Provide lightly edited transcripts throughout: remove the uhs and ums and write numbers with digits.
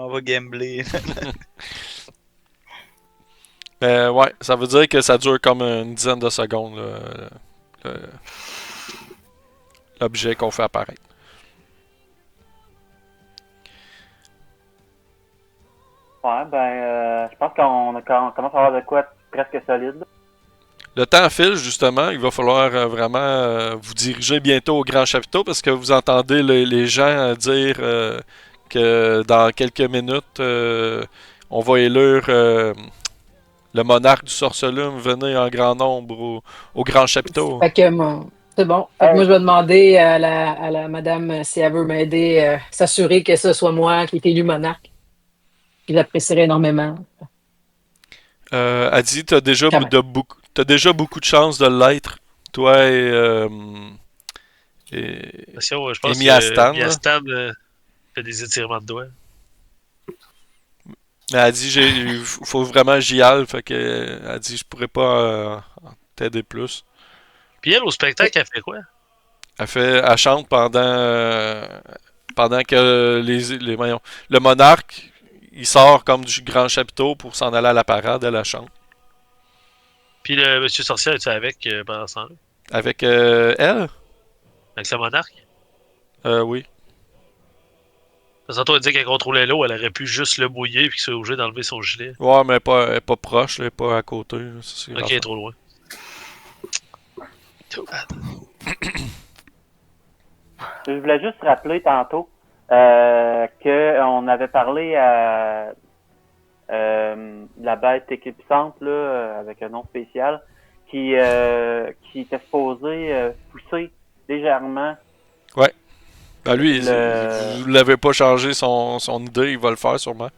On va gambler. Ouais, ça veut dire que ça dure comme une dizaine de secondes, là, le- l'objet qu'on fait apparaître. Ouais, je pense qu'on commence à avoir de quoi presque solide. Le temps file, justement. Il va falloir vraiment vous diriger bientôt au grand chapiteau parce que vous entendez les gens dire que dans quelques minutes, on va élire le monarque du sorcelum. Venez en grand nombre au grand chapiteau. Fait que c'est bon. Fait que moi, je vais demander à la madame si elle veut m'aider, s'assurer que ce soit moi qui est élu monarque. Je l'apprécierais énormément. Elle dit t'as déjà, Quand même. t'as déjà beaucoup de chances de l'être, toi et, Parce que je et pense Miastan, que là. Miastan fait des étirements de doigts. Mais elle dit il faut vraiment j'y aille, fait que elle dit je pourrais pas t'aider plus. Puis elle, au spectacle, elle fait quoi? Elle chante pendant que voyons, le monarque il sort comme du grand chapiteau pour s'en aller à la parade, elle chante. Puis le monsieur sorcier, est-tu avec pendant ce temps-là? Avec elle? Avec le monarque? Oui. Parce que toi, elle dit qu'elle contrôlait l'eau, elle aurait pu juste le mouiller puis qu'il soit obligé d'enlever son gilet. Ouais, mais elle est pas proche, elle est pas à côté. Là, c'est Ok, elle est trop loin. Je voulais juste rappeler tantôt qu'on avait parlé à la bête éclipsante là, avec un nom spécial qui était supposé pousser légèrement. Ouais. Ben lui, Le- vous l'avez pas changé son idée, il va le faire sûrement.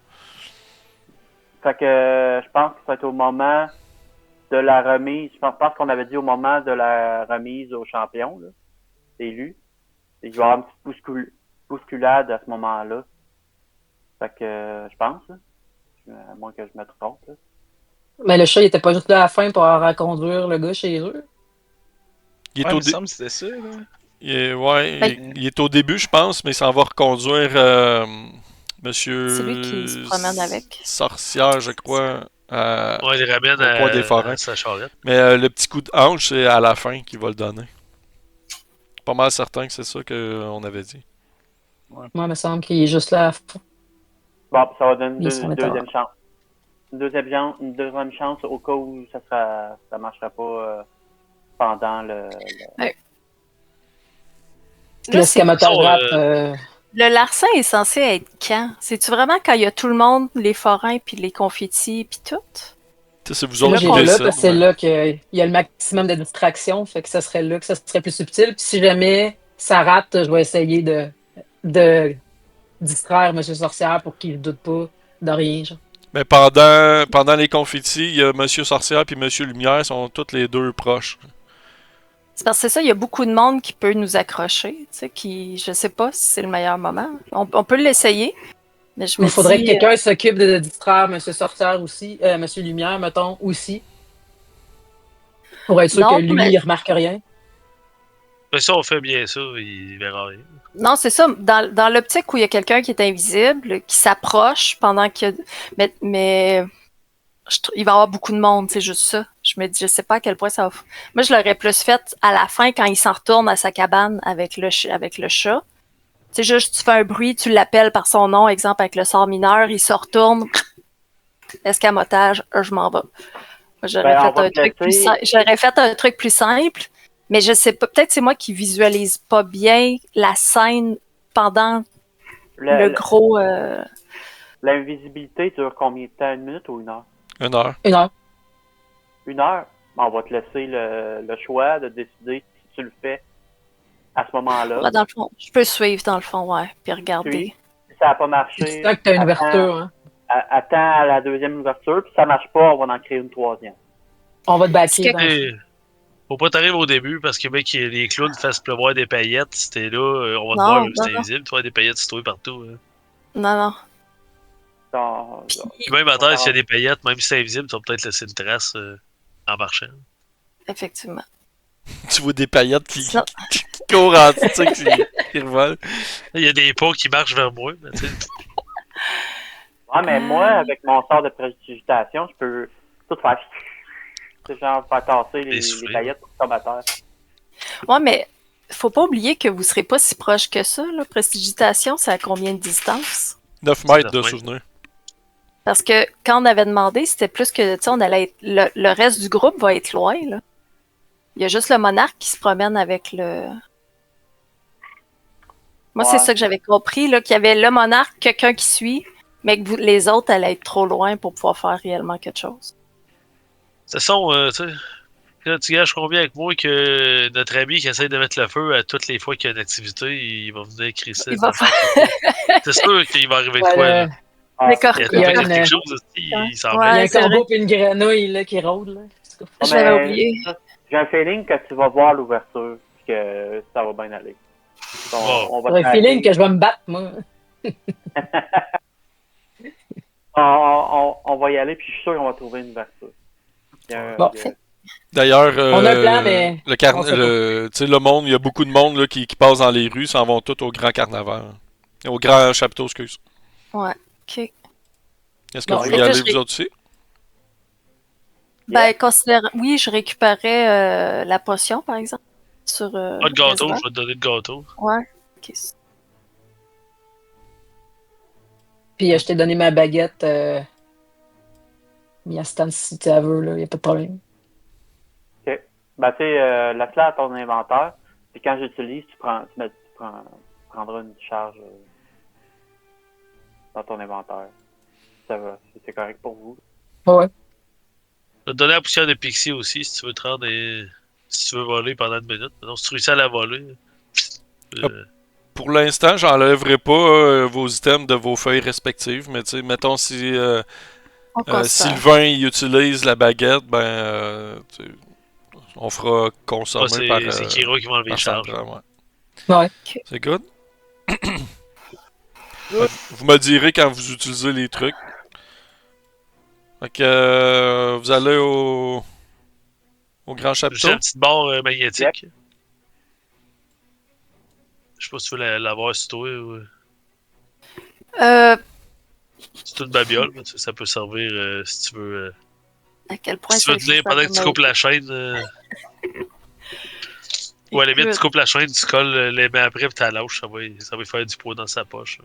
Fait que je pense que ça va être au moment de la remise. Je pense qu'on avait dit au moment de la remise aux champions, là, élus. Il va y avoir une petite bousculade à ce moment-là. Fait que je pense, là, à moins que je me trompe. Là. Mais le chat, il était pas juste là à la fin pour reconduire le gars chez eux. Il est Ouais, il au me semble que c'était ça, là. il est au début, je pense, mais il s'en va reconduire Monsieur C'est lui qui se promène avec. Sorcière, je crois, Ouais, il les ramène au coin des forêts. à sa charrette. Mais le petit coup de hanche, c'est à la fin qu'il va le donner. Pas mal certain que c'est ça qu'on avait dit. Moi, il me semble qu'il est juste là à la fin. Bon, ça va donner Ils sont une deuxième chance. Une deuxième chance au cas où ça marcherait pas pendant le L'escamateur ça, rate. Le larcin est censé être quand? C'est-tu vraiment quand il y a tout le monde, les forains, puis les confettis, puis tout? Ça, c'est vous C'est autres là qui qu'on l'a, décidez. parce que c'est là qu'il y a le maximum de distraction, fait que ça serait là que ça serait plus subtil. Puis si jamais ça rate, je vais essayer de distraire M. Sorcière pour qu'il ne doute pas de rien. Genre. Mais pendant les confettis, il y a Monsieur Sorcière et Monsieur Lumière sont tous les deux proches. C'est parce que c'est ça, il y a beaucoup de monde qui peut nous accrocher, tu sais, qui, je sais pas si c'est le meilleur moment. On peut l'essayer, mais je me Il faudrait dis, que quelqu'un s'occupe de distraire M. Sorcière aussi, M. Lumière, mettons, aussi. Pour être sûr Non, que lui, mais- il remarque rien. Mais ça, on fait bien ça, il verra rien. Non, c'est ça. Dans l'optique où il y a quelqu'un qui est invisible, qui s'approche pendant que. Mais il va y avoir beaucoup de monde, c'est juste ça. Je me dis, je sais pas à quel point ça va. Moi, je l'aurais plus fait à la fin quand il s'en retourne à sa cabane avec le chat. Tu sais, juste, tu fais un bruit, tu l'appelles par son nom, exemple avec le sort mineur, il se retourne, escamotage, je m'en vais. Moi, j'aurais fait un truc plus simple, mais je sais pas, peut-être c'est moi qui visualise pas bien la scène pendant le gros. L'invisibilité dure combien de temps? 1 minute ou 1 heure? 1 heure. 1 heure. 1 heure? Bon, on va te laisser le choix de décider si tu le fais à ce moment-là. Ouais, dans le fond, je peux suivre dans le fond, ouais, puis regarder. Puis, si ça n'a pas marché, C'est ça que t'as une ouverture, hein. attends la deuxième ouverture, puis si ça marche pas, on va en créer une troisième. On va te baquer. C'était- Faut pas t'arriver au début parce que mec, les clowns fassent pleuvoir des paillettes. C'était là, on va te Non, voir, non, c'est non. invisible, toi, des paillettes situées partout. Hein. Non. Puis même à terre, s'il y a des paillettes, même si c'est invisible, tu vas peut-être laisser une trace en marchant. Effectivement. Tu vois des paillettes qui Non. courent en dessous, qui revolent. Il y a des pas qui marchent vers moi. Mais, tu sais. Ouais, mais moi, avec mon sort de précipitation, je peux tout faire. C'est genre faire tasser les souffler. paillettes pour tomber à terre. Ouais, mais faut pas oublier que vous serez pas si proche que ça. Là. Prestidigitation, c'est à combien de distance? 9 mètres 9 de mètres. souvenir. Parce que quand on avait demandé, c'était plus que, tu sais, on allait être, le reste du groupe va être loin, là. Il y a juste le monarque qui se promène avec le... Moi, c'est Ouais. ça que j'avais compris, là, qu'il y avait le monarque, quelqu'un qui suit, mais que les autres allaient être trop loin pour pouvoir faire réellement quelque chose. De toute façon, tu sais, là, tu gages combien avec moi que notre ami qui essaie de mettre le feu à toutes les fois qu'il y a une activité, il va venir crisser. Il va faire... C'est sûr qu'il va arriver de quoi, Voilà. là. Ah, D'accord. Il y a Il y a peut-être une- quelque chose aussi, il s'en Ouais. Il y a un c'est corbeau vrai. et une grenouille là, qui rôde. Là. mais Je l'avais oublié. J'ai un feeling que tu vas voir l'ouverture et que ça va bien aller. On va J'ai un feeling que je vais me battre, moi. on va y aller, puis je suis sûr qu'on va trouver une ouverture. Bon. D'ailleurs, On a un plan, mais on sait tu sais, le monde, il y a beaucoup de monde là, qui passe dans les rues, s'en vont tous au grand carnaval. Au grand chapiteau, excuse. Ouais, ok. Est-ce que Non, vous fait y que allez je vous autres aussi? Ben, considère... Oui, je récupérais la potion, par exemple, sur... Pas de gâteau, Ezra. je vais te donner le gâteau. Ouais, ok. Puis je t'ai donné ma baguette. Miastan, si tu la veux, il n'y a pas de problème. OK. Ben, tu sais, laisse-la à ton inventaire, puis quand j'utilise, tu prendras une charge dans ton inventaire. Ça va, c'est correct pour vous. Ouais. Je vais te donner la poussière de Pixie aussi si tu veux te rendre et... si tu veux voler pendant une minute. Non, si tu réussis à la voler. Pour l'instant, j'enlèverai pas vos items de vos feuilles respectives, mais tu sais, mettons si On considère. Sylvain il utilise la baguette, ben tu sais, on fera consommer par, c'est Kira qui va enlever les par charges. Sandra, ouais. Ouais. C'est good? Vous me direz quand vous utilisez les trucs. Fait que vous allez au grand Juste chapiteau. la petite barre magnétique. Je sais pas si tu veux l'avoir sur toi ou... Euh, C'est une babiole, mais ça peut servir si tu veux. à quel point Si tu veux ça tenir pendant que tu coupes la chaîne. Ou à la limite, tu coupes la chaîne, tu colles les mains après, puis tu la lâches, ça va lui faire du poids dans sa poche.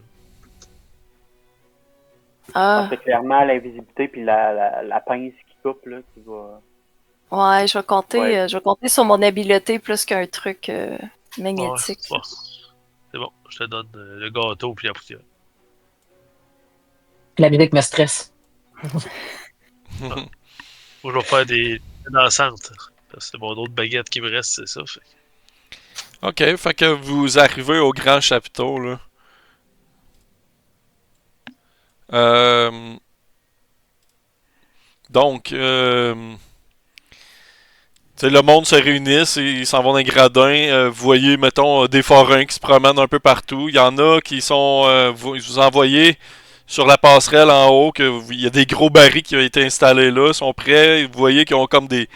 Ah, C'est clairement l'invisibilité puis la pince qui coupe, là, qui va... ouais, je Ouais. vais compter sur mon habileté plus qu'un truc Ouais, magnétique. c'est bon. C'est bon, je te donne le gâteau puis la poussière. La musique me stresse. Moi, je vais faire des dansantes. Parce que c'est mon autre baguette qui me reste, c'est ça. Fait. Ok, fait que vous arrivez au grand chapiteau, là. Donc, tu sais, le monde se réunissent, ils s'en vont dans les gradins. Vous voyez, mettons, des forains qui se promènent un peu partout. Il y en a qui sont... vous envoyez sur la passerelle en haut, il y a des gros barils qui ont été installés là, ils sont prêts. Vous voyez qu'ils ont comme des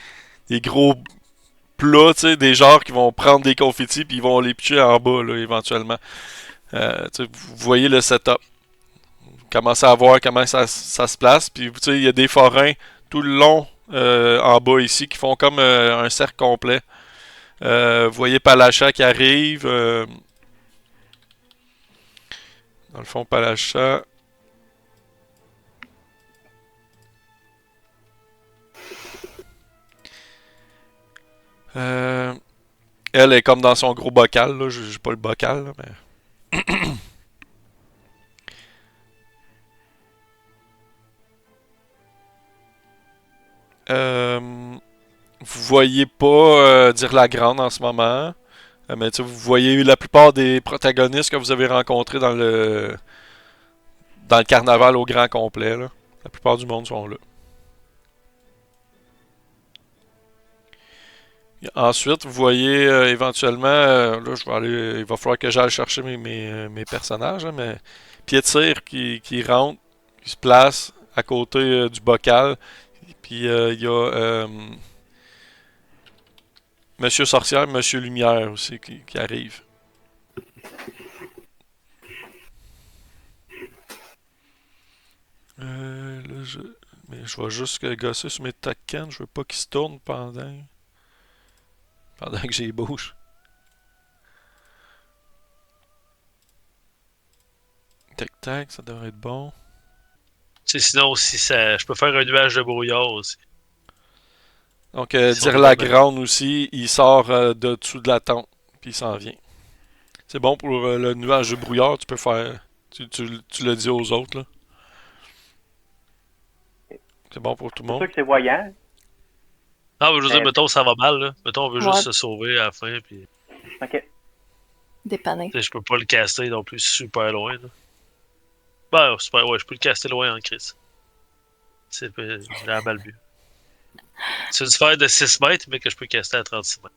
gros plats, tu sais, des genres qui vont prendre des confettis puis ils vont les pitcher en bas, là, éventuellement. Tu sais, vous voyez le setup. Vous commencez à voir comment ça se place. Puis, tu sais, il y a des forains tout le long en bas ici qui font comme un cercle complet. Vous voyez Palacha qui arrive. Dans le fond, Palacha. Elle est comme dans son gros bocal. Là. J'ai pas le bocal, là, mais. Vous voyez pas dire la grande en ce moment. Mais vous voyez la plupart des protagonistes que vous avez rencontrés dans le carnaval au grand complet. Là. La plupart du monde sont là. Ensuite, vous voyez éventuellement, là je vais aller, il va falloir que j'aille chercher mes personnages, hein, mais Pietir qui rentre, qui se place à côté du bocal, puis il y a Monsieur Sorcière, Monsieur Lumière aussi qui arrive. Mais je vais juste gosser sur mes tokens. Je veux pas qu'ils se tournent pendant que j'y bouge. Tac-tac, ça devrait être bon. Sinon, si ça, je peux faire un nuage de brouillard aussi. Donc, Si on dire la veut, grande aussi, il sort de dessous de la tente, puis il s'en vient. C'est bon pour le nuage de brouillard, tu peux faire. Tu le dis aux autres, là. C'est bon pour tout le C'est monde. sûr que c'est voyant. Non, mais je veux dire, mettons, ça va mal, là. Mettons, on veut Ouais. juste se sauver à la fin, puis Ok. Dépanner. tu sais, je peux pas le caster non plus super loin, là. Ben, super, ouais, je peux le caster loin en crise. C'est la mal bu. C'est une sphère de 6 mètres, mais que je peux caster à 36 mètres.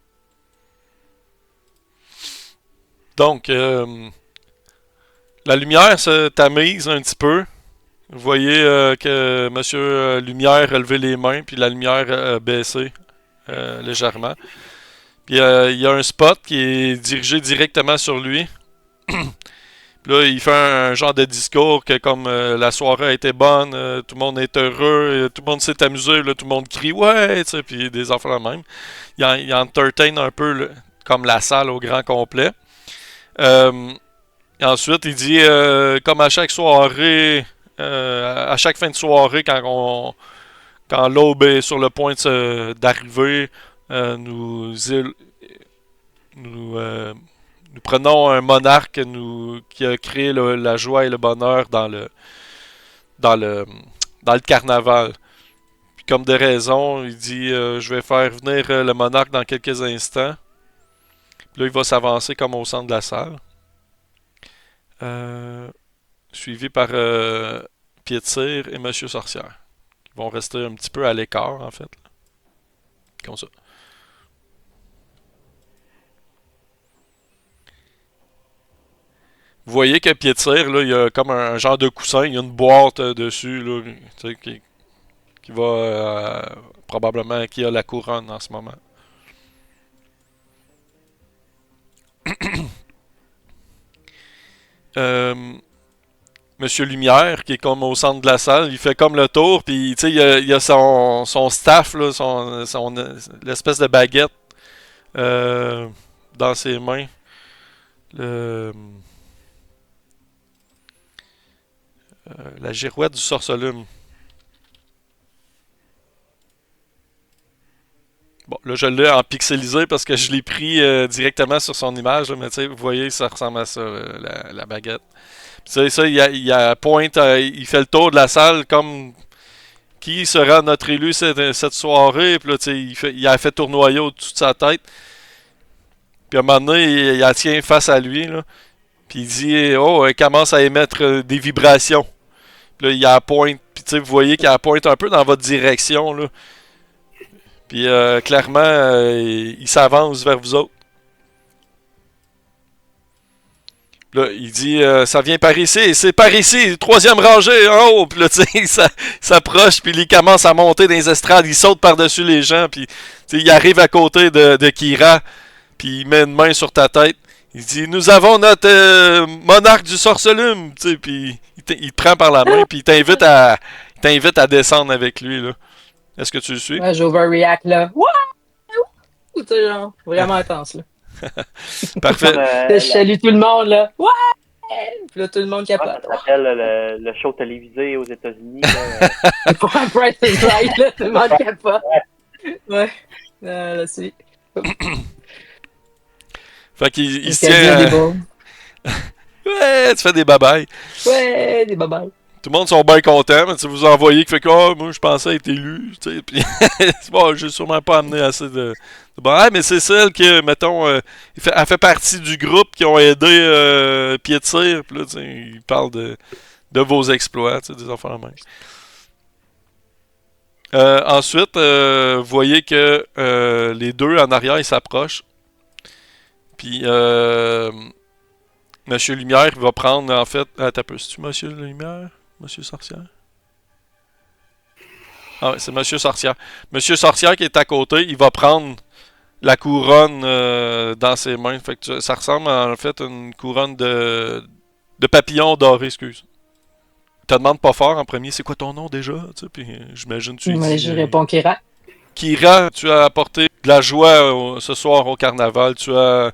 Donc, la lumière se tamise un petit peu. Vous voyez que Monsieur Lumière a levé les mains, puis la lumière a baissé légèrement. Puis il y a un spot qui est dirigé directement sur lui. Puis là, il fait un genre de discours que comme la soirée a été bonne, tout le monde est heureux, tout le monde s'est amusé, là, tout le monde crie ouais, tu sais, puis des affaires de même. Il entertain un peu comme la salle au grand complet. Ensuite, il dit comme à chaque soirée, à chaque fin de soirée, quand l'aube est sur le point d'arriver, nous prenons un monarque qui a créé la joie et le bonheur dans le carnaval. Puis comme des raisons, il dit je vais faire venir le monarque dans quelques instants. Puis là, il va s'avancer comme au centre de la salle. Suivi par Pied-Tire et Monsieur Sorcière. Ils vont rester un petit peu à l'écart, en fait. Là. Comme ça. Vous voyez que Pied-Tire, là, il y a comme un genre de coussin, il y a une boîte dessus, là, tu sais, qui va probablement qui a la couronne en ce moment. Monsieur Lumière, qui est comme au centre de la salle, il fait comme le tour, puis tu sais, il y a son staff, là, l'espèce de baguette dans ses mains. La girouette du sorcelume. Bon, là, je l'ai en pixelisé parce que je l'ai pris directement sur son image, là, mais tu sais, vous voyez, ça ressemble à ça, la baguette. Puis, tu sais, ça, il pointe, il fait le tour de la salle comme qui sera notre élu cette soirée. Puis là, tu sais, il a fait tournoyer au-dessus de sa tête. Puis à un moment donné, il la tient face à lui, là. Puis il dit, oh, elle commence à émettre des vibrations. Puis là, il la pointe. Puis tu sais, vous voyez qu'il la pointe un peu dans votre direction, là. Puis clairement, il s'avance vers vous autres. Là, il dit ça vient par ici, c'est par ici, troisième rangée en haut. Puis là, tu sais, il s'approche, puis il commence à monter dans les estrades, il saute par-dessus les gens, puis il arrive à côté de Kira, puis il met une main sur ta tête. Il dit nous avons notre monarque du sorcelume, tu sais, puis il te prend par la main, puis il t'invite à descendre avec lui, là. Est-ce que tu le suis? Ouais, j'overreact là. Wouh! Tu sais, genre, vraiment intense là. Parfait. Je salue tout le monde là. Ouais! Puis là, tout le monde Ça capote. s'appelle le show télévisé aux États-Unis. Price is Right, là, tout le monde capote. Ouais. Là, c'est. Fait qu'il Il se tient. Ouais, tu fais des babayes. Ouais, des babelles. Tout le monde sont bien contents, mais tu vous envoyez qui fait que moi je pensais être élu, tu sais, puis bon, j'ai sûrement pas amené assez de bon, mais c'est celle qui, mettons, elle fait partie du groupe qui ont aidé Pied-Tire, puis là, tu sais, il parle de vos exploits, tu sais, des affaires même. Ensuite, vous voyez que les deux en arrière, ils s'approchent, puis Monsieur Lumière va prendre, en fait, t'as peu, c'est-tu Monsieur Lumière? Monsieur Sorcière? Ah ouais, c'est Monsieur Sorcière. Monsieur Sorcière qui est à côté, il va prendre la couronne dans ses mains. Fait que ça ressemble en fait à une couronne de papillon doré, excuse. te demande pas fort en premier, c'est quoi ton nom déjà? Tu sais, puis j'imagine tu lui Ouais, dis... je réponds Kira. Kira, tu as apporté de la joie ce soir au carnaval. Tu as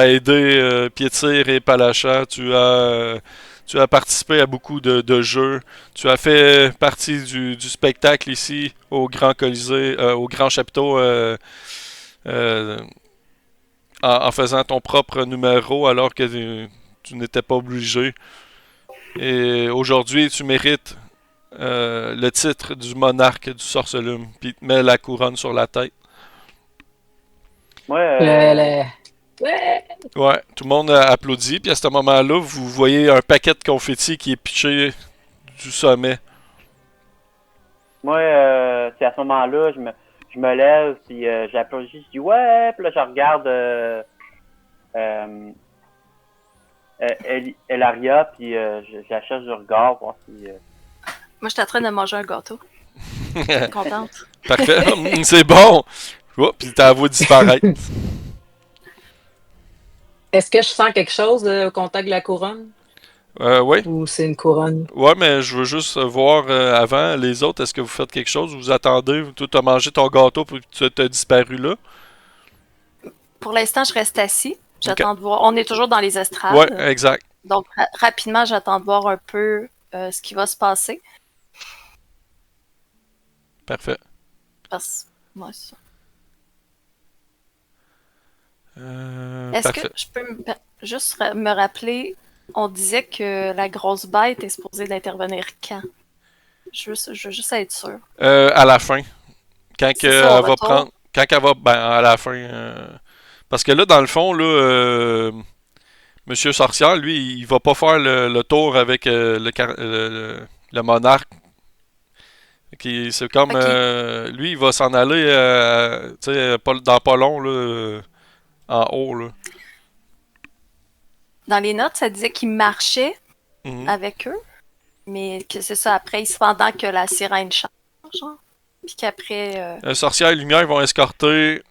aidé Pietir et Palacha. Tu as participé à beaucoup de jeux. Tu as fait partie du spectacle ici au Grand Colisée, au Grand Chapiteau, euh, en faisant ton propre numéro alors que tu n'étais pas obligé. Et aujourd'hui, tu mérites le titre du monarque du Sorcelume. Puis il te met la couronne sur la tête. Moi, Ouais. Ouais, tout le monde applaudit. Puis à ce moment-là, vous voyez un paquet de confettis qui est pitché du sommet. moi c'est à ce moment-là, je me lève, puis j'applaudis, je dis ouais, puis là, je regarde Elaria, puis j'achète du regard, voir si... Moi, j'étais en train de manger un gâteau. J'étais contente. Parfait. C'est bon. Oh, puis ta voix disparaître. Est-ce que je sens quelque chose au contact de la couronne? Oui. Ou c'est une couronne? Ouais, mais je veux juste voir avant les autres. Est-ce que vous faites quelque chose? Vous attendez? Toi, t'as mangé ton gâteau puis tu t'as disparu là? Pour l'instant, je reste assis. J'attends de voir. On est toujours dans les estrades. Ouais, exact. Donc, rapidement, j'attends de voir un peu ce qui va se passer. Parfait. Parce... ouais, c'est ça. Est-ce Parfait. que je peux juste me rappeler, on disait que la grosse bête est supposée d'intervenir quand? Je veux juste être sûre. À la fin. Quand C'est elle ça, au va retour. prendre. Quand elle va. Ben, à la fin. Parce que là, dans le fond, là. Monsieur Sorcière, lui, il va pas faire le tour avec le monarque. C'est comme. Ok. Lui, il va s'en aller. Tu sais, dans pas long, là. En haut, là. Dans les notes, ça disait qu'il marchait Mhm. avec eux, mais que c'est ça, après, pendant que la sirène change, genre. Puis qu'après... Sorcière et Lumière vont escorter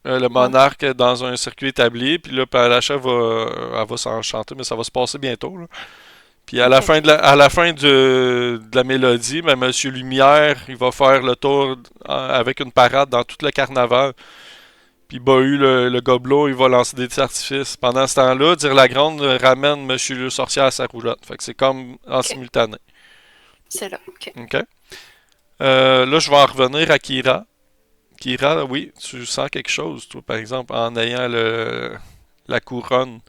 le monarque dans un circuit établi. Puis là, Palacha elle va s'enchanter, mais ça va se passer bientôt, là. Puis à la Ok. fin à la fin de la mélodie, ben, Monsieur Lumière, il va faire le tour avec une parade dans tout le carnaval. Puis Bahu, le gobelot, il va lancer des artifices. Pendant ce temps-là, Dire la Grande ramène Monsieur le Sorcier à sa roulotte. Fait que c'est comme en Ok. simultané. C'est là, ok. OK? Là, je vais en revenir à Kira. Kira, oui, tu sens quelque chose, toi, par exemple, en ayant la couronne.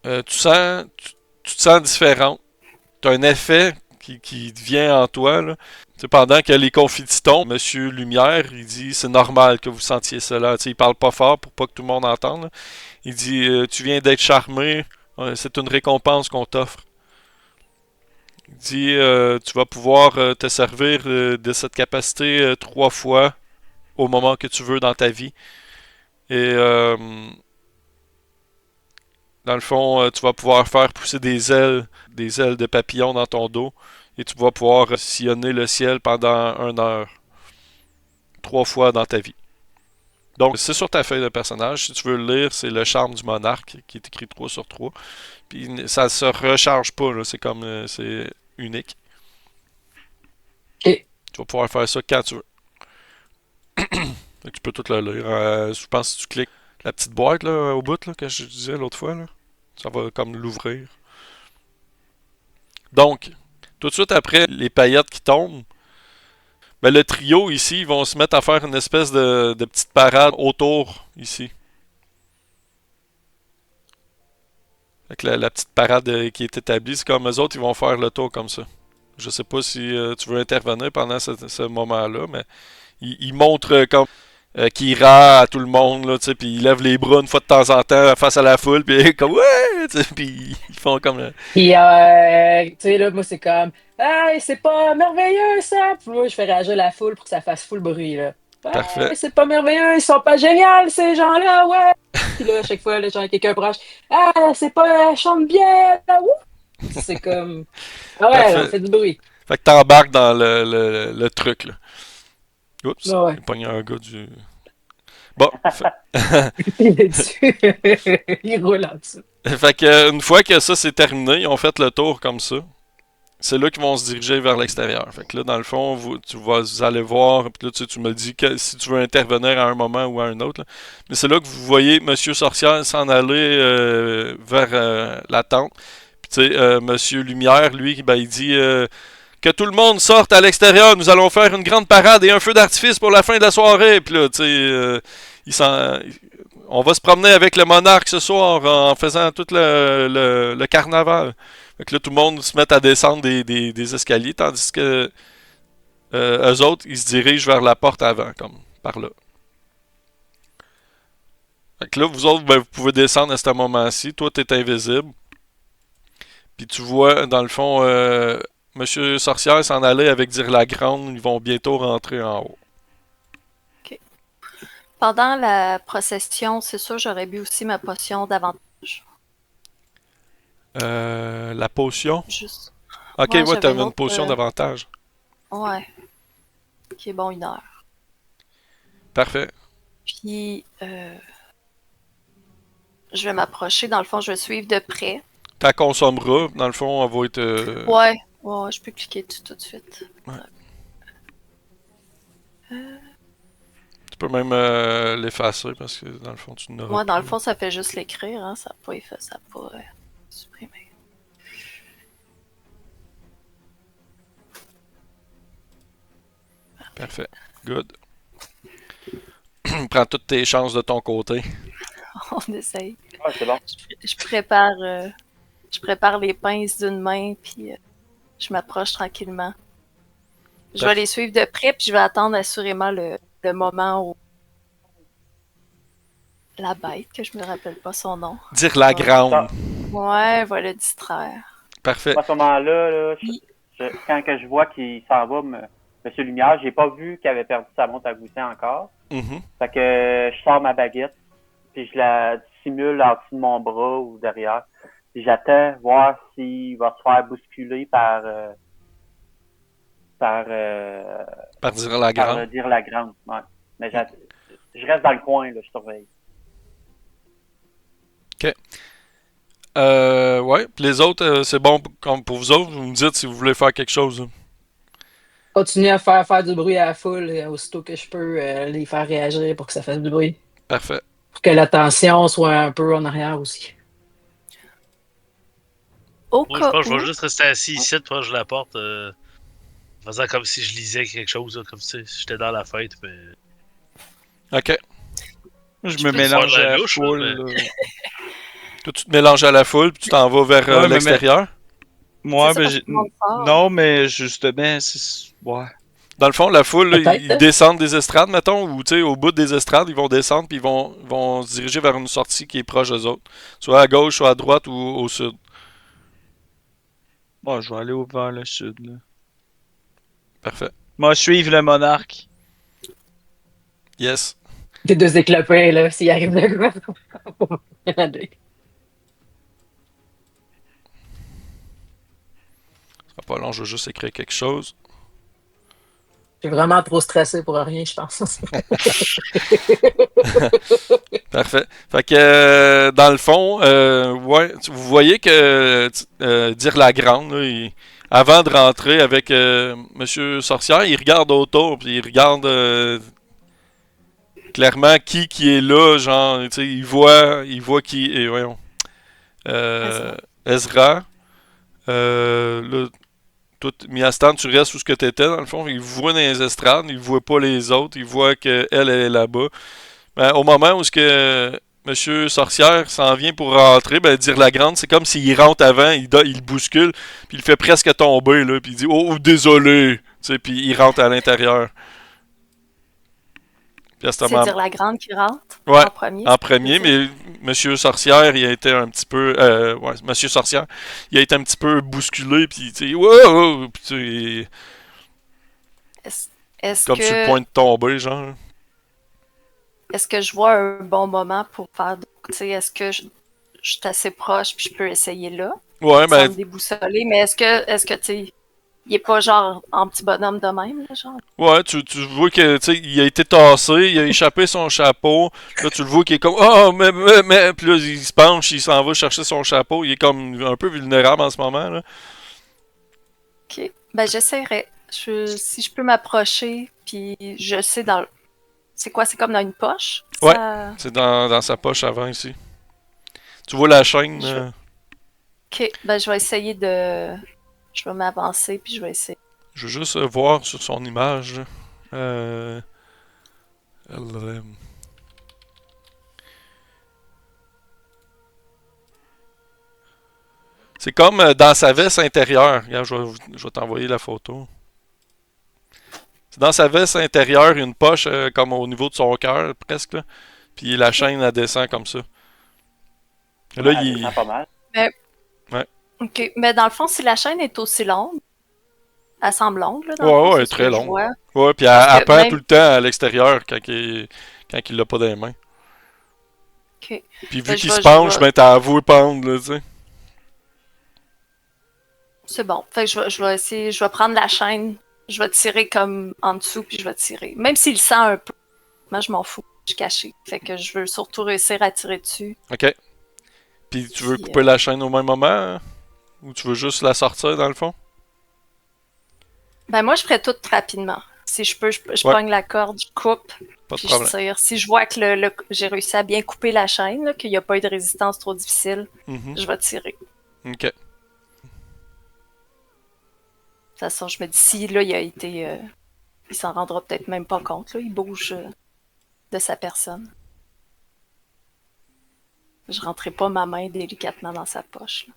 Euh, tu te sens différent. Tu as un effet qui vient en toi, là. Tu sais, pendant que les confettis tombent, Monsieur Lumière, il dit c'est normal que vous sentiez cela. Tu sais, il parle pas fort pour pas que tout le monde entende, là. Il dit tu viens d'être charmé, c'est une récompense qu'on t'offre. Il dit tu vas pouvoir te servir de cette capacité 3 fois au moment que tu veux dans ta vie. Et dans le fond, tu vas pouvoir faire pousser des ailes de papillon dans ton dos. Et tu vas pouvoir sillonner le ciel pendant 1 heure. 3 fois dans ta vie. Donc, c'est sur ta feuille de personnage. Si tu veux le lire, c'est le charme du monarque qui est écrit 3 sur 3. Puis ça se recharge pas, là. C'est comme c'est unique. Ok. Tu vas pouvoir faire ça quand tu veux. Donc, tu peux tout le lire. Je pense que si tu cliques la petite boîte là, au bout là, que je disais l'autre fois, là, ça va comme l'ouvrir. Donc, tout de suite après les paillettes qui tombent, ben, le trio ici, ils vont se mettre à faire une espèce de petite parade autour ici. Avec la petite parade qui est établie, c'est comme eux autres, ils vont faire le tour comme ça. Je sais pas si tu veux intervenir pendant ce moment-là, mais ils montrent comme Kira à tout le monde, là, tu sais, puis ils lèvent les bras une fois de temps en temps face à la foule, puis comme ouais, tu sais, puis ils font comme Puis, tu sais, là, moi, c'est comme, hey, c'est pas merveilleux, ça! Puis moi, je fais réagir la foule pour que ça fasse full bruit, là. parfait. Hey, c'est pas merveilleux, ils sont pas géniaux, ces gens-là, ouais! Puis là, à chaque fois, là, genre, quelqu'un proche, ah, c'est pas, chante bien, là, wouh! C'est comme, ah ouais, on Parfait. fait du bruit. Fait que t'embarques dans le truc, là. Oups, Ah ouais. j'ai pogné un gars du... Bon, Il roule en dessous. fait que une fois que ça c'est terminé, ils ont fait le tour comme ça. C'est là qu'ils vont se diriger vers l'extérieur. Fait que là, dans le fond, vous allez voir, puis là, tu me le dis que si tu veux intervenir à un moment ou à un autre. Là. Mais c'est là que vous voyez Monsieur Sorcière s'en aller vers la tente. Puis tu sais, Monsieur Lumière, lui, ben, il dit que tout le monde sorte à l'extérieur, nous allons faire une grande parade et un feu d'artifice pour la fin de la soirée. Puis là, tu sais, on va se promener avec le monarque ce soir en faisant tout le carnaval. Fait que là, tout le monde se met à descendre des escaliers, tandis que eux autres, ils se dirigent vers la porte avant, comme par là. Fait que là, vous autres, ben, vous pouvez descendre à ce moment-ci. Toi, t'es invisible. Puis tu vois, dans le fond, Monsieur Sorcière s'en aller avec Dire la Grande. Ils vont bientôt rentrer en haut. Pendant la procession, c'est sûr, j'aurais bu aussi ma potion d'avantage. La potion. Juste. Ok, Ouais, ouais, j'avais t'avais une une autre, potion d'avantage. Ouais. Qui est bon 1 heure. Parfait. Puis, je vais m'approcher. Dans le fond, je vais suivre de près. T'as consommeras. Dans le fond, elle va être. Ouais, je peux cliquer dessus tout de suite. Ouais. Tu peux même l'effacer parce que dans le fond, tu n'auras Moi, dans pas. le fond, ça fait juste l'écrire. Hein, ça n'a pas supprimé. Parfait. Good. Prends toutes tes chances de ton côté. On essaye. Ouais, c'est bon. Je prépare les pinces d'une main, puis je m'approche tranquillement. Je vais les suivre de près, puis je vais attendre assurément le moment où la bête, que je me rappelle pas son nom. Dire la grande. Ouais, va le distraire. Parfait. À ce moment-là, là, quand que je vois qu'il s'en va, Monsieur Lumière, j'ai pas vu qu'il avait perdu sa montre à gousset encore. Mhm. Fait que je sors ma baguette, puis je la dissimule en dessous de mon bras ou derrière. Puis j'attends voir s'il va se faire bousculer par Par dire la grande. dire la grande. Ouais. Mais je reste dans le coin, là, je surveille. Ouais. Puis les autres, c'est bon comme pour vous autres. Vous me dites si vous voulez faire quelque chose. Là. Continue à faire du bruit à la foule aussitôt que je peux les faire réagir pour que ça fasse du bruit. Parfait. Pour que l'attention soit un peu en arrière aussi. Au Moi, je cas pense que je où, vais juste rester assis ici, proche de la porte, faisant comme si je lisais quelque chose, là, comme si j'étais dans la fête, mais... Ok. Je Tu me peux mélange faire de la à la louche, foule. là, là. Toi, tu te mélanges à la foule, puis tu t'en vas vers Ouais, mais l'extérieur. Moi, c'est ça, ben, parce que tout le monde sort. non, mais justement, ouais. Dans le fond, la foule, là, Peut-être, ils hein? descendent des estrades, mettons, ou tu sais, au bout des estrades, ils vont descendre, puis ils vont se diriger vers une sortie qui est proche d'eux autres. Soit à gauche, soit à droite ou au sud. Bon, je vais aller vers le sud. Là. Parfait. Moi, suivre le monarque. Yes. Les deux éclopés, là, s'il arrive de quoi. Il y en a deux. Ce sera pas long, je vais juste écrire quelque chose. Je suis vraiment trop stressé pour rien, je pense. Parfait. Fait que, dans le fond, ouais, vous voyez que Dire la Grande, là, avant de rentrer avec Monsieur Sorcière, il regarde autour, puis il regarde clairement qui est là, genre, tu sais, il voit qui est, voyons, Ezra. Là, toi, Miastan, tu restes où ce que t'étais, dans le fond. Il voit dans les estrades, il voit pas les autres, il voit qu'elle elle est là-bas. Ben, au moment où ce que Monsieur Sorcière s'en vient pour rentrer, ben, Dire la Grande, c'est comme s'il rentre avant, il le bouscule, puis il le fait presque tomber, là, puis il dit « Oh, désolé! » Tu sais, puis il rentre à l'intérieur. Puis à ce C'est moment- dire la grande qui rentre Ouais, en premier. en premier, mais Monsieur Sorcière, il a été un petit peu... ouais, Monsieur Sorcière, il a été un petit peu bousculé, puis tu sais, wow! Puis tu sais, Est-ce comme sur le que, point de tomber, genre. est-ce que je vois un bon moment pour faire... Tu sais, est-ce que je suis assez proche puis je peux essayer là? Ouais, Sans ben, me déboussoler, mais est-ce que tu sais, Il est pas genre en petit bonhomme de même, là, genre. Ouais, tu vois que, tu sais, il a été tassé, il a échappé son chapeau. Là, tu le vois qu'il est comme, oh, mais, puis là, il se penche, il s'en va chercher son chapeau. Il est comme un peu vulnérable en ce moment, là. Ok. Ben, j'essaierai. Si je peux m'approcher, puis je sais dans. C'est quoi? C'est comme dans une poche? Ouais. Ça- C'est dans sa poche avant ici. Tu vois la chaîne. Ok. Ben, je vais essayer de. Je vais m'avancer, puis je vais essayer. Je veux juste voir sur son image. LRM. C'est comme dans sa veste intérieure. Regarde, je vais t'envoyer la photo. C'est dans sa veste intérieure, une poche comme au niveau de son cœur, presque. Là. Puis la chaîne, elle descend comme ça. Et là, Elle il. descend pas mal. Ok. Mais dans le fond, si la chaîne est aussi longue, elle semble longue, là, dans Ouais, le fond, ouais, c'est ce très que je longue. vois. Ouais, puis Parce elle que pend même- tout le temps à l'extérieur quand il l'a pas dans les mains. Ok. Puis vu Ben, qu'il se penche, ben t'as avoué pendre, là, tu sais. C'est bon. Fait que je vais essayer, je vais prendre la chaîne, je vais tirer comme en dessous, puis je vais tirer. Même s'il sent un peu, moi je m'en fous, je suis cachée. Fait que je veux surtout réussir à tirer dessus. Ok. Puis tu veux Puis, couper la chaîne au même moment, hein? Ou tu veux juste la sortir dans le fond? Ben moi je ferais tout rapidement. Si je peux, je Ouais. pogne la corde, je coupe, Pas de puis problème. je tire. Si je vois que j'ai réussi à bien couper la chaîne, là, qu'il n'y a pas eu de résistance trop difficile, Mhm. je vais tirer. Ok. De toute façon, je me dis, si là, il a été. Il s'en rendra peut-être même pas compte, là. Il bouge de sa personne. Je rentrerai pas ma main délicatement dans sa poche. Là.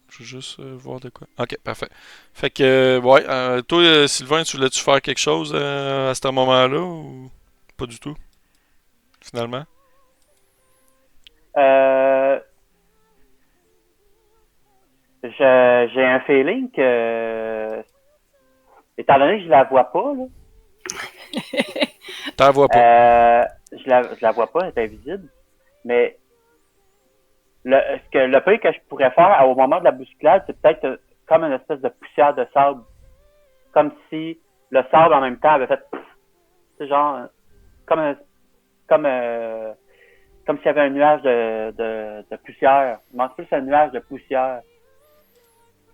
Je veux juste voir de quoi. Ok, parfait. Fait que, ouais, toi, Sylvain, tu voulais-tu faire quelque chose à ce moment-là ou pas du tout, finalement? Euh, j'ai un feeling que, étant donné que je la vois pas, là, T'en vois pas. je la vois pas, elle est invisible, mais le pire que je pourrais faire au moment de la bousculade, c'est peut-être comme une espèce de poussière de sable. Comme si le sable en même temps avait fait, c'est genre, comme, comme, comme s'il y avait un nuage de poussière. Je pense plus un nuage de poussière.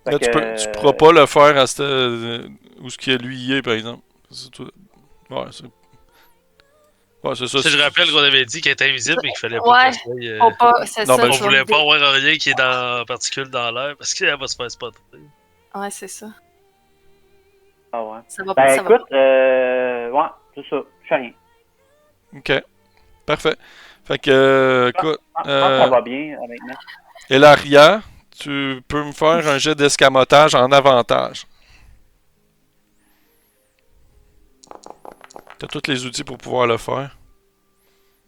Fait Là, que, tu pourras pas le faire à cette, où ce qu'il y a lui y est, par exemple. Ouais, c'est. Ouais, c'est ça. Si je rappelle qu'on avait dit qu'elle était invisible et qu'il fallait pas Ouais. qu'elle soit. Faut pas, c'est Non, ça. mais On je vais voulait me pas avoir rien qui est dans particule dans l'air parce qu'elle va se faire spotter. Ouais, c'est ça. ah ouais. Ça va Ben ça va écoute, ouais, c'est ça, je fais rien. Ok, parfait. Fait que, écoute, Je pense que ça va bien, honnêtement. Elaria, tu peux me faire un jet d'escamotage en avantage. T'as tous les outils pour pouvoir le faire.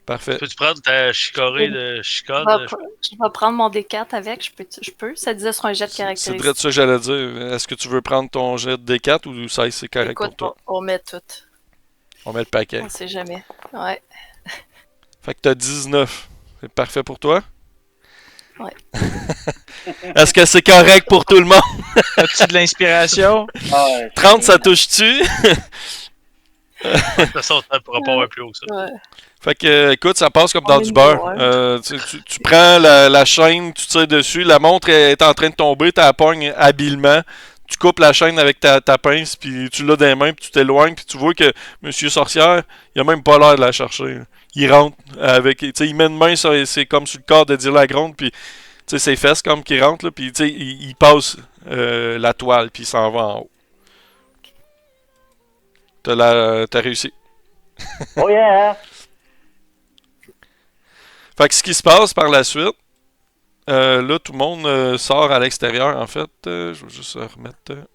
Parfait. Peux-tu prendre ta chicorée de Je chicane? vais prendre mon D4 avec. Je peux. Ça disait sur un jet de C'est caractéristiques. direct ça que j'allais dire. Est-ce que tu veux prendre ton jet de D4 ou ça c'est correct Écoute, pour toi? on met tout. On met le paquet. On sait jamais. Ouais. Fait que t'as 19. C'est parfait pour toi? Ouais. Est-ce que c'est correct pour tout le monde? As-tu de l'inspiration? Ah, 30, ça touche-tu? De toute façon, tu ne pourras pas avoir plus haut que ça. Ouais. Fait que, écoute, ça passe comme On dans est du beurre. niveau Tu prends la chaîne, tu tires dessus, la montre est en train de tomber, tu la pognes habilement, tu coupes la chaîne avec ta pince, puis tu l'as dans les mains, puis tu t'éloignes, puis tu vois que Monsieur Sorcière, il a même pas l'air de la chercher. Il rentre avec, tu sais, il met une main, c'est comme sur le corps de Dilagronde, puis tu sais, ses fesses comme qui rentrent, là, puis tu sais, il passe la toile, puis il s'en va en haut. T'as réussi. Oh yeah! Fait que ce qui se passe par la suite, là, tout le monde sort à l'extérieur, en fait. Je vais juste remettre...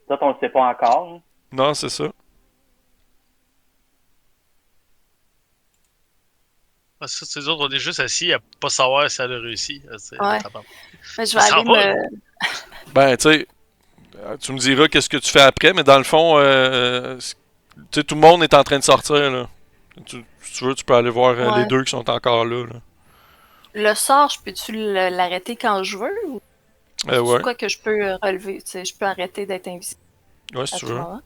Ça, on le sait pas encore. Hein. Non, c'est ça. Ah, ça, c'est autres, on est juste assis à pas savoir si elle a réussi. Ouais. Mais je vais Ça aller va, me. Ben, tu sais, tu me diras qu'est-ce que tu fais après, mais dans le fond, tu sais, tout le monde est en train de sortir, là. Si tu veux, tu peux aller voir les Ouais. deux qui sont encore là. Le sort, je peux-tu l'arrêter quand je veux? Ou... Ouais. C'est quoi que je peux relever? Tu sais, je peux arrêter d'être invisible Ouais, à si tu tout veux. moment.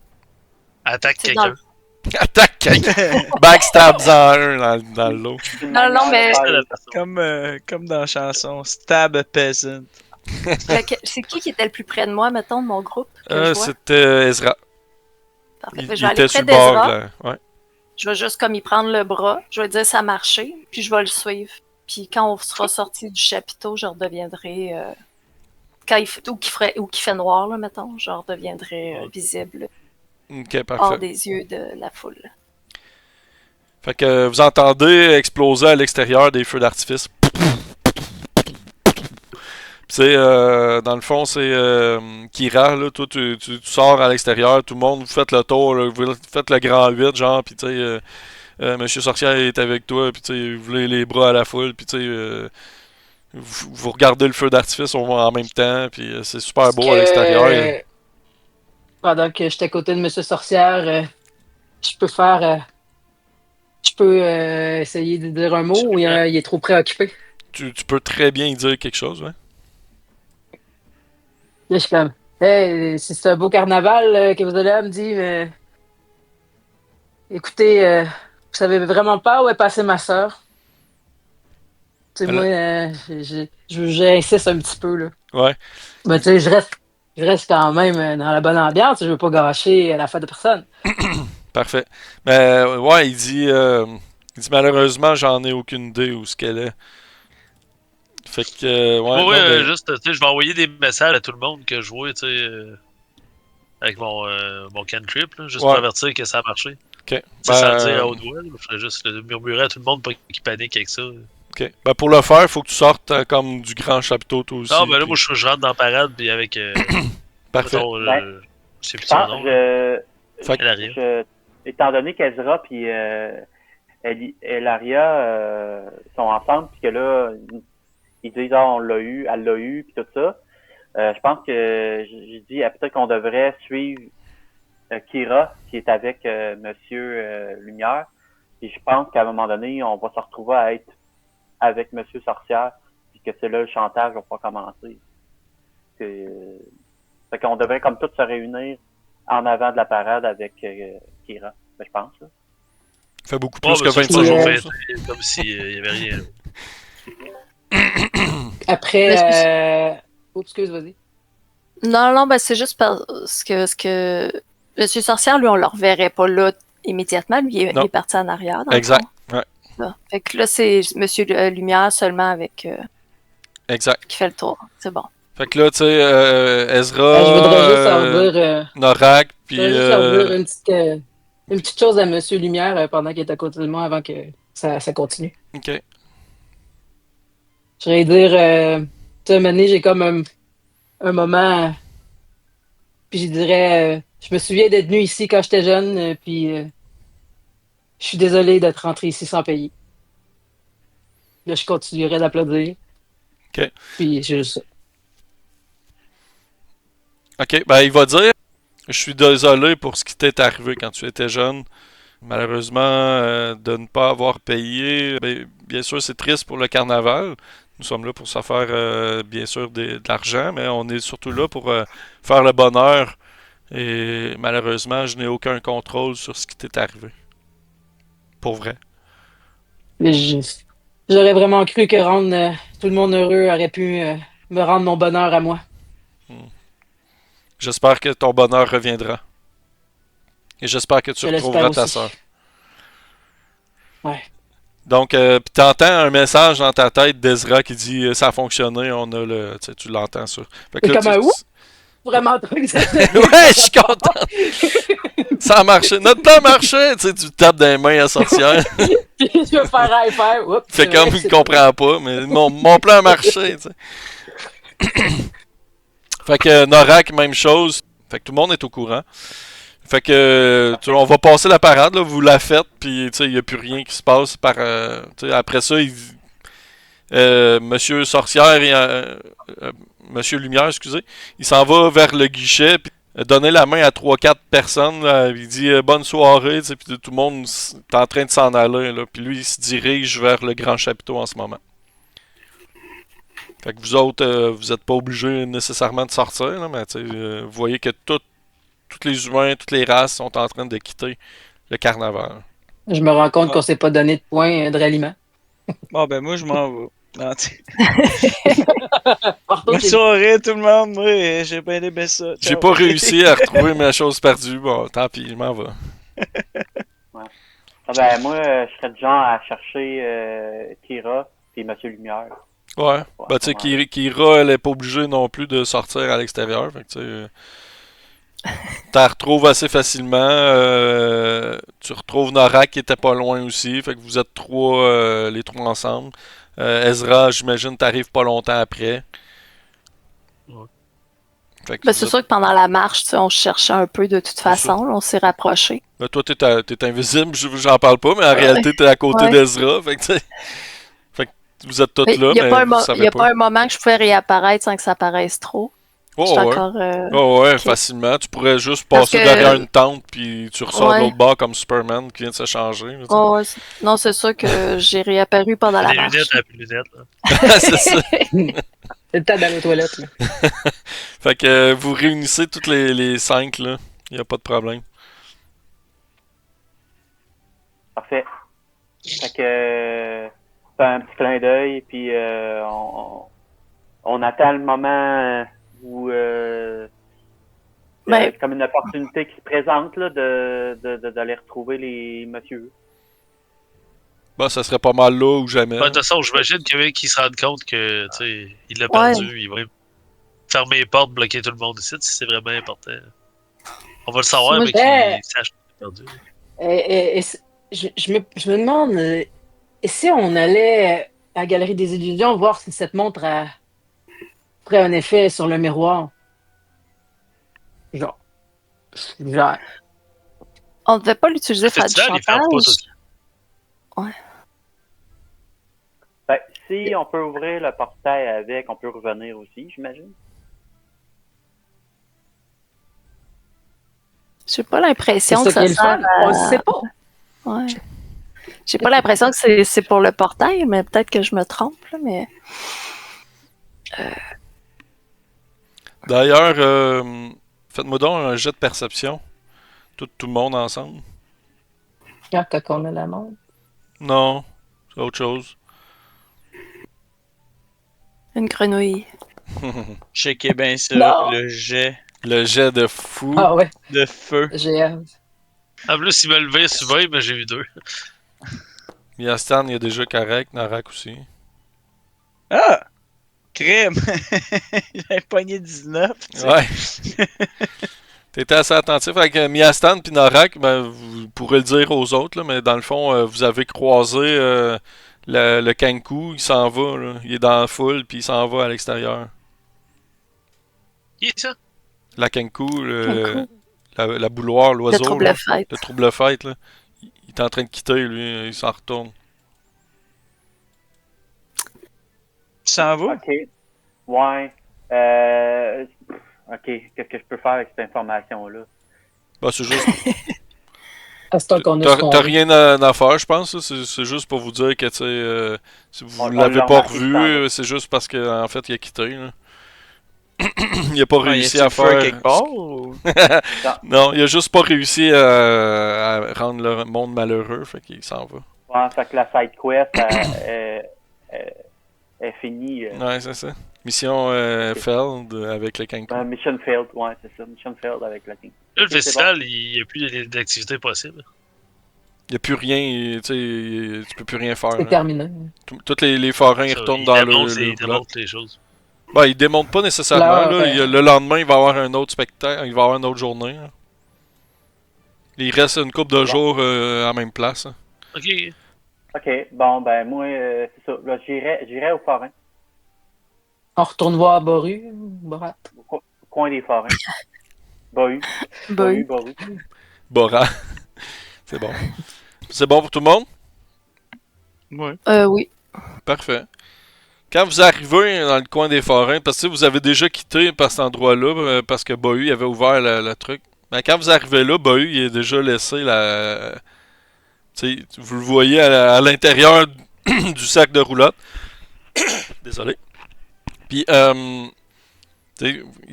Attaque C'est dans quelqu'un. Attaque quelqu'un. Backstabs en un dans le lot. Non, mais- Comme dans la chanson Stab a Peasant. C'est qui était le plus près de moi, mettons, de mon groupe? Que je vois? C'était Ezra. Parfait. Il, Fait que je il vais aller était sur près le bord. d'Ezra. Là. Ouais. Je vais juste comme y prendre le bras. Je vais dire ça a marché, puis je vais le suivre. Puis quand on sera sorti du chapiteau, je redeviendrai... quand ou qu'il fait noir, là, mettons, je redeviendrai visible Ok, hors parfait. des yeux de la foule. Fait que vous entendez exploser à l'extérieur des feux d'artifice. C'est dans le fond, c'est Kira, là, toi tu sors à l'extérieur, tout le monde, vous faites le tour, là, vous faites le grand 8, genre, pis tu sais, Monsieur Sorcière est avec toi, pis tu sais, vous voulez les bras à la foule, pis tu sais, vous regardez le feu d'artifice en même temps, puis c'est super beau à l'extérieur. Pendant que j'étais à côté de Monsieur Sorcière, je peux faire. Je peux essayer de dire un mot ou il est trop préoccupé? Tu peux très bien y dire quelque chose, ouais. Là, je suis comme, hey, si c'est un beau carnaval que vous allez là, me dit, mais écoutez, vous savez vraiment pas où est passée ma sœur? Tu sais, Alors- moi, j'insiste un petit peu, là. Ouais. Mais tu sais, je reste quand même dans la bonne ambiance. Je veux pas gâcher la fête de personne. Parfait. Mais ouais, il dit malheureusement, j'en ai aucune idée où ce qu'elle est. Fait que, ouais, Moi, non, mais- juste, tu sais, je vais envoyer des messages à tout le monde que je vois, tu sais, avec mon cantrip, là, juste Ouais. pour avertir que ça a marché. Ok. Tu sais, sans le dire Ben, à haute voix, là, je ferais juste murmurer à tout le monde pour qu'ils paniquent avec ça. ok. Ben, pour le faire, il faut que tu sortes comme du grand chapiteau, toi aussi. Non, ben là, puis- moi, je rentre dans la parade, puis avec. Parfait. mettons, Ben, je sais plus Je son pense, nom. là. Fait que- Elaria. étant donné qu'Ezra puis Elaria sont ensemble, puis que là, ils disent on l'a eu, elle l'a eu, puis tout ça, je pense que j'ai dit peut-être qu'on devrait suivre Kira, qui est avec Monsieur Lumière, et je pense qu'à un moment donné, on va se retrouver à être avec Monsieur Sorcière, puis que c'est là le chantage va pas commencer. Fait qu'on devrait comme tous se réunir en avant de la parade avec Kira. Ben, je pense. Là. fait beaucoup Bon, plus ben, que ça, 25 je vais jours. fêter ça. comme s'il y avait rien. là. Après, oh, excuse, vas-y. Non, ben c'est juste parce que Monsieur Sorcière, lui, on le reverrait pas là immédiatement. Lui, il Non. est parti en arrière. Dans le Exact. fond. Ouais. Là. Fait que là, c'est Monsieur Lumière seulement avec Exact. qui fait le tour. C'est bon. Fait que là, tu sais, Ezra, Je voudrais juste leur dire, Norak, puis... je voudrais juste leur dire une petite chose à Monsieur Lumière pendant qu'il est à côté de moi avant que ça continue. Ok. Je voudrais dire, tu sais, à un moment donné, j'ai comme un moment, puis je dirais, je me souviens d'être venu ici quand j'étais jeune, puis je suis désolé d'être rentré ici sans payer. Là, je continuerai d'applaudir. Ok. Puis c'est juste ça. Ok, ben il va dire, je suis désolé pour ce qui t'est arrivé quand tu étais jeune. Malheureusement, de ne pas avoir payé. Ben, bien sûr, c'est triste pour le carnaval. Nous sommes là pour se faire, bien sûr, de l'argent, mais on est surtout là pour faire le bonheur. Et malheureusement, je n'ai aucun contrôle sur ce qui t'est arrivé. Pour vrai. Mais j'aurais vraiment cru que rendre tout le monde heureux aurait pu me rendre mon bonheur à moi. J'espère que ton bonheur reviendra. Et j'espère que tu Je l'espère retrouveras ta aussi. soeur. Ouais. Donc, puis t'entends un message dans ta tête d'Ezra qui dit ça a fonctionné, on a le. Tu sais, tu l'entends ça. Fait que C'est là, comme un whoop. Vraiment trop exagéré. Ouais, je suis content! Ça a marché. Notre plan marchait! Tu sais, tu tapes des mains à sorcière. Je vais faire high five. Oups, Fait c'est comme vrai, il c'est comprend pas, mais mon plan a marché, tu sais. Fait que Norak, même chose. Fait que tout le monde est au courant. Fait que on va passer la parade, là, vous la faites, puis il n'y a plus rien qui se passe. Tu sais, après ça, Monsieur Sorcière et Monsieur Lumière, excusez, il s'en va vers le guichet, puis donner la main à 3-4 personnes. Là, il dit bonne soirée, tu sais, puis tout le monde est en train de s'en aller. Là, puis lui, il se dirige vers le grand chapiteau en ce moment. Fait que vous autres, vous êtes pas obligés nécessairement de sortir, là, mais vous voyez que tous les humains, toutes les races sont en train de quitter le carnaval. Je me rends compte Ouais. qu'on s'est pas donné de points de ralliement. Bon, ben moi, je m'en vais. Non, Partout, bonne soirée, tout le monde. Moi, j'ai bien aimé ça. J'ai Ciao. pas réussi à retrouver ma chose perdue. Bon, tant pis, je m'en vais. Ah ben, moi, je serais du genre à chercher Kira puis Monsieur Lumière. Ouais. Ouais, Ben, tu sais, ouais. Kira, elle est pas obligée non plus de sortir à l'extérieur. Fait que, tu sais, t'en retrouves assez facilement. Tu retrouves Nora qui était pas loin aussi. Fait que vous êtes les trois ensemble. Ezra, j'imagine, t'arrives pas longtemps après. Ouais. Fait que Ben, vous c'est êtes- sûr que pendant la marche, tu sais, on se cherchait un peu de toute façon. Là, on s'est rapprochés. Ben, toi, t'es invisible, j'en parle pas, mais en réalité, t'es à côté Ouais. d'Ezra. Fait que, tu sais, fait que vous êtes toutes Mais là, il n'y a, mais pas un, vous mo- savez y a pas. pas un moment que je pouvais réapparaître sans que ça paraisse trop. Oh, J'étais ouais. encore. Oh, ouais, ok. facilement. Tu pourrais juste Parce passer que- derrière une tente, puis tu ressors de Ouais. l'autre bord comme Superman qui vient de se changer. tu sais. Oh, ouais, non, c'est sûr que j'ai réapparu pendant la Les marche. lunettes, elle a plus de lunettes. Là. C'est ça. C'est le temps d'aller aux toilettes. Là. Fait que vous réunissez toutes les cinq, là. Y a pas de problème. Parfait. Fait que fait un petit clin d'œil, puis on attend le moment où Ben- c'est comme une opportunité qui se présente là, d'aller retrouver les messieurs. Bah, ça serait pas mal là ou jamais. Ben, de toute façon, j'imagine qu'il y a qui se rende compte que, tu sais, il l'a Ouais. perdu. Il va fermer les portes, bloquer tout le monde ici, si c'est vraiment important. On va le savoir, Moi, mais qu'il sache qu'il a perdu. Je me demande, et si on allait à la Galerie des Illusions voir si cette montre ferait un effet sur le miroir? Genre. On ne devait pas l'utiliser Le pour faire du festival, il ferme pas tout chantage. Fait que si on peut ouvrir le portail avec, on peut revenir aussi, j'imagine. J'ai pas l'impression que C'est ça qui ça est le sert fun. On le sait pas. Ouais. J'ai pas l'impression que c'est pour le portail, mais peut-être que je me trompe, là, mais. D'ailleurs, faites-moi donc un jet de perception. Tout le monde ensemble. Quand on a la montre. Non, c'est autre chose. Une grenouille. Checkez bien ça, Non. le jet Le jet de fou. Ah ouais, de feu. j'ai hâte. En plus, il m'a levé sur 20, mais j'ai eu 2. Miastan, il est déjà correct. Narak aussi. Ah! Crème! J'avais pogné 19. tu sais. Ouais. T'étais assez attentif avec Miastan puis Narak, ben, vous pourrez le dire aux autres, là, mais dans le fond, vous avez croisé le Kanku, il s'en va, là. Il est dans la foule, puis il s'en va à l'extérieur. Qui est ça? La Kanku, Kanku. la bouloire, Le l'oiseau, trouble là. fête. Le trouble-fête, là. Il est en train de quitter, lui, il s'en retourne. Tu s'en vas? OK. Ouais. OK. Qu'est-ce que je peux faire avec cette information-là? Ben, c'est juste. À ce temps qu'on a ce qu'on T'as veut. rien à faire, je pense. Là. C'est juste pour vous dire que, tu sais, si vous On l'avez l'a pas remarqué, revu, ça. c'est juste parce qu'en fait, il a quitté. Là. Il a pas Ah, réussi y a-tu à le feu faire. quelque part? Ou... Non, il a juste pas réussi à rendre le monde malheureux, fait qu'il s'en va. Ouais, fait que la side quest est finie. Ouais, c'est ça. Mission Feld avec le Kanku. Mission failed, ouais, c'est ça. Mission failed avec la team. Là, le Ok, c'est festival, il n'y a plus d'activités possibles. Il n'y a plus rien, tu sais, tu peux plus rien faire. C'est là. terminé. Tous les forains ils Ça, retournent il dans démonte le les- il roulotte. démonte les choses. Ben, il démonte pas nécessairement. Là, Là, le lendemain, il va y avoir un autre spectacle. Il va y avoir une autre journée. Là. Il reste une couple de jours à la même place. Hein. Ok. OK, bon, ben moi, c'est ça. Là, j'irai au forain, On retourne voir Boru. Borat. au coin des forains. Bahu. Bah, Bahu. Bora. C'est bon. C'est bon pour tout le monde? Ouais. oui. Parfait. Quand vous arrivez dans le coin des forains, parce que vous avez déjà quitté par cet endroit-là, parce que Bahu avait ouvert le truc. Mais quand vous arrivez là, Bahu il a déjà laissé la. Tu sais, vous le voyez à l'intérieur du sac de roulotte. Désolé. Puis, il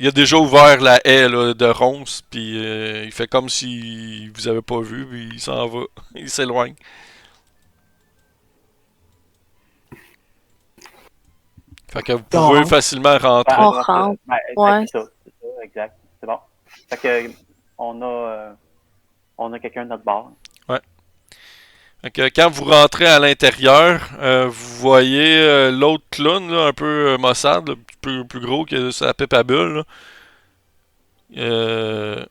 a déjà ouvert la haie là, de ronces, puis il fait comme si vous avez pas vu, puis il s'en va. Il s'éloigne. Fait que vous pouvez rentre. facilement rentrer. On rentre. Ouais. C'est ça, exact. C'est bon. Fait que on a quelqu'un de notre bord. Fait que quand vous rentrez à l'intérieur, vous voyez l'autre clown, là, un peu maussade, là, plus gros que sa pipe à bulle. Là.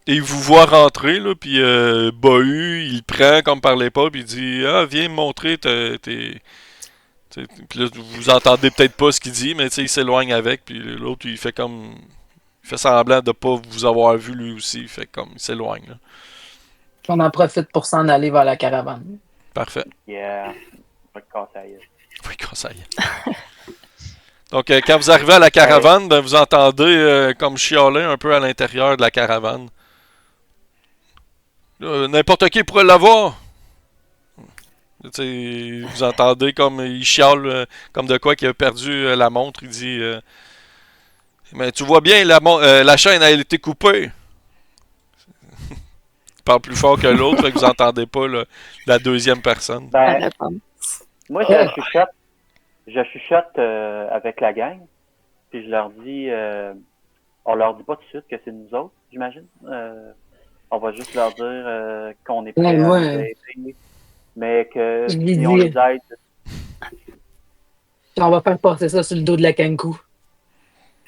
Et il vous voit rentrer, là, puis Bahu, il le prend comme par les pas, puis il dit « Ah, viens me montrer tes... » Puis là, vous entendez peut-être pas ce qu'il dit, mais il s'éloigne avec, puis l'autre, il fait comme... Il fait semblant de pas vous avoir vu lui aussi, il fait comme... Il s'éloigne, là. On en profite pour s'en aller vers la caravane. Parfait. Yeah. On va te casser la gueule. Oui, conseil. Donc, quand vous arrivez à la caravane, ben, vous entendez comme chialer un peu à l'intérieur de la caravane. N'importe qui pourrait l'avoir. Vous entendez comme il chiale, comme de quoi qu'il a perdu la montre. Il dit mais tu vois bien, la chaîne a été coupée. Il parle plus fort que l'autre, fait que vous entendez pas la deuxième personne. Ben, Elle répond. moi, je chuchote avec la gang, puis je leur dis, on leur dit pas tout de suite que c'est nous autres, j'imagine. On va juste leur dire qu'on est prêts Ouais, à moi, les aider, mais que je lui si on dis- les aide, On va faire passer ça sur le dos de la Kankou.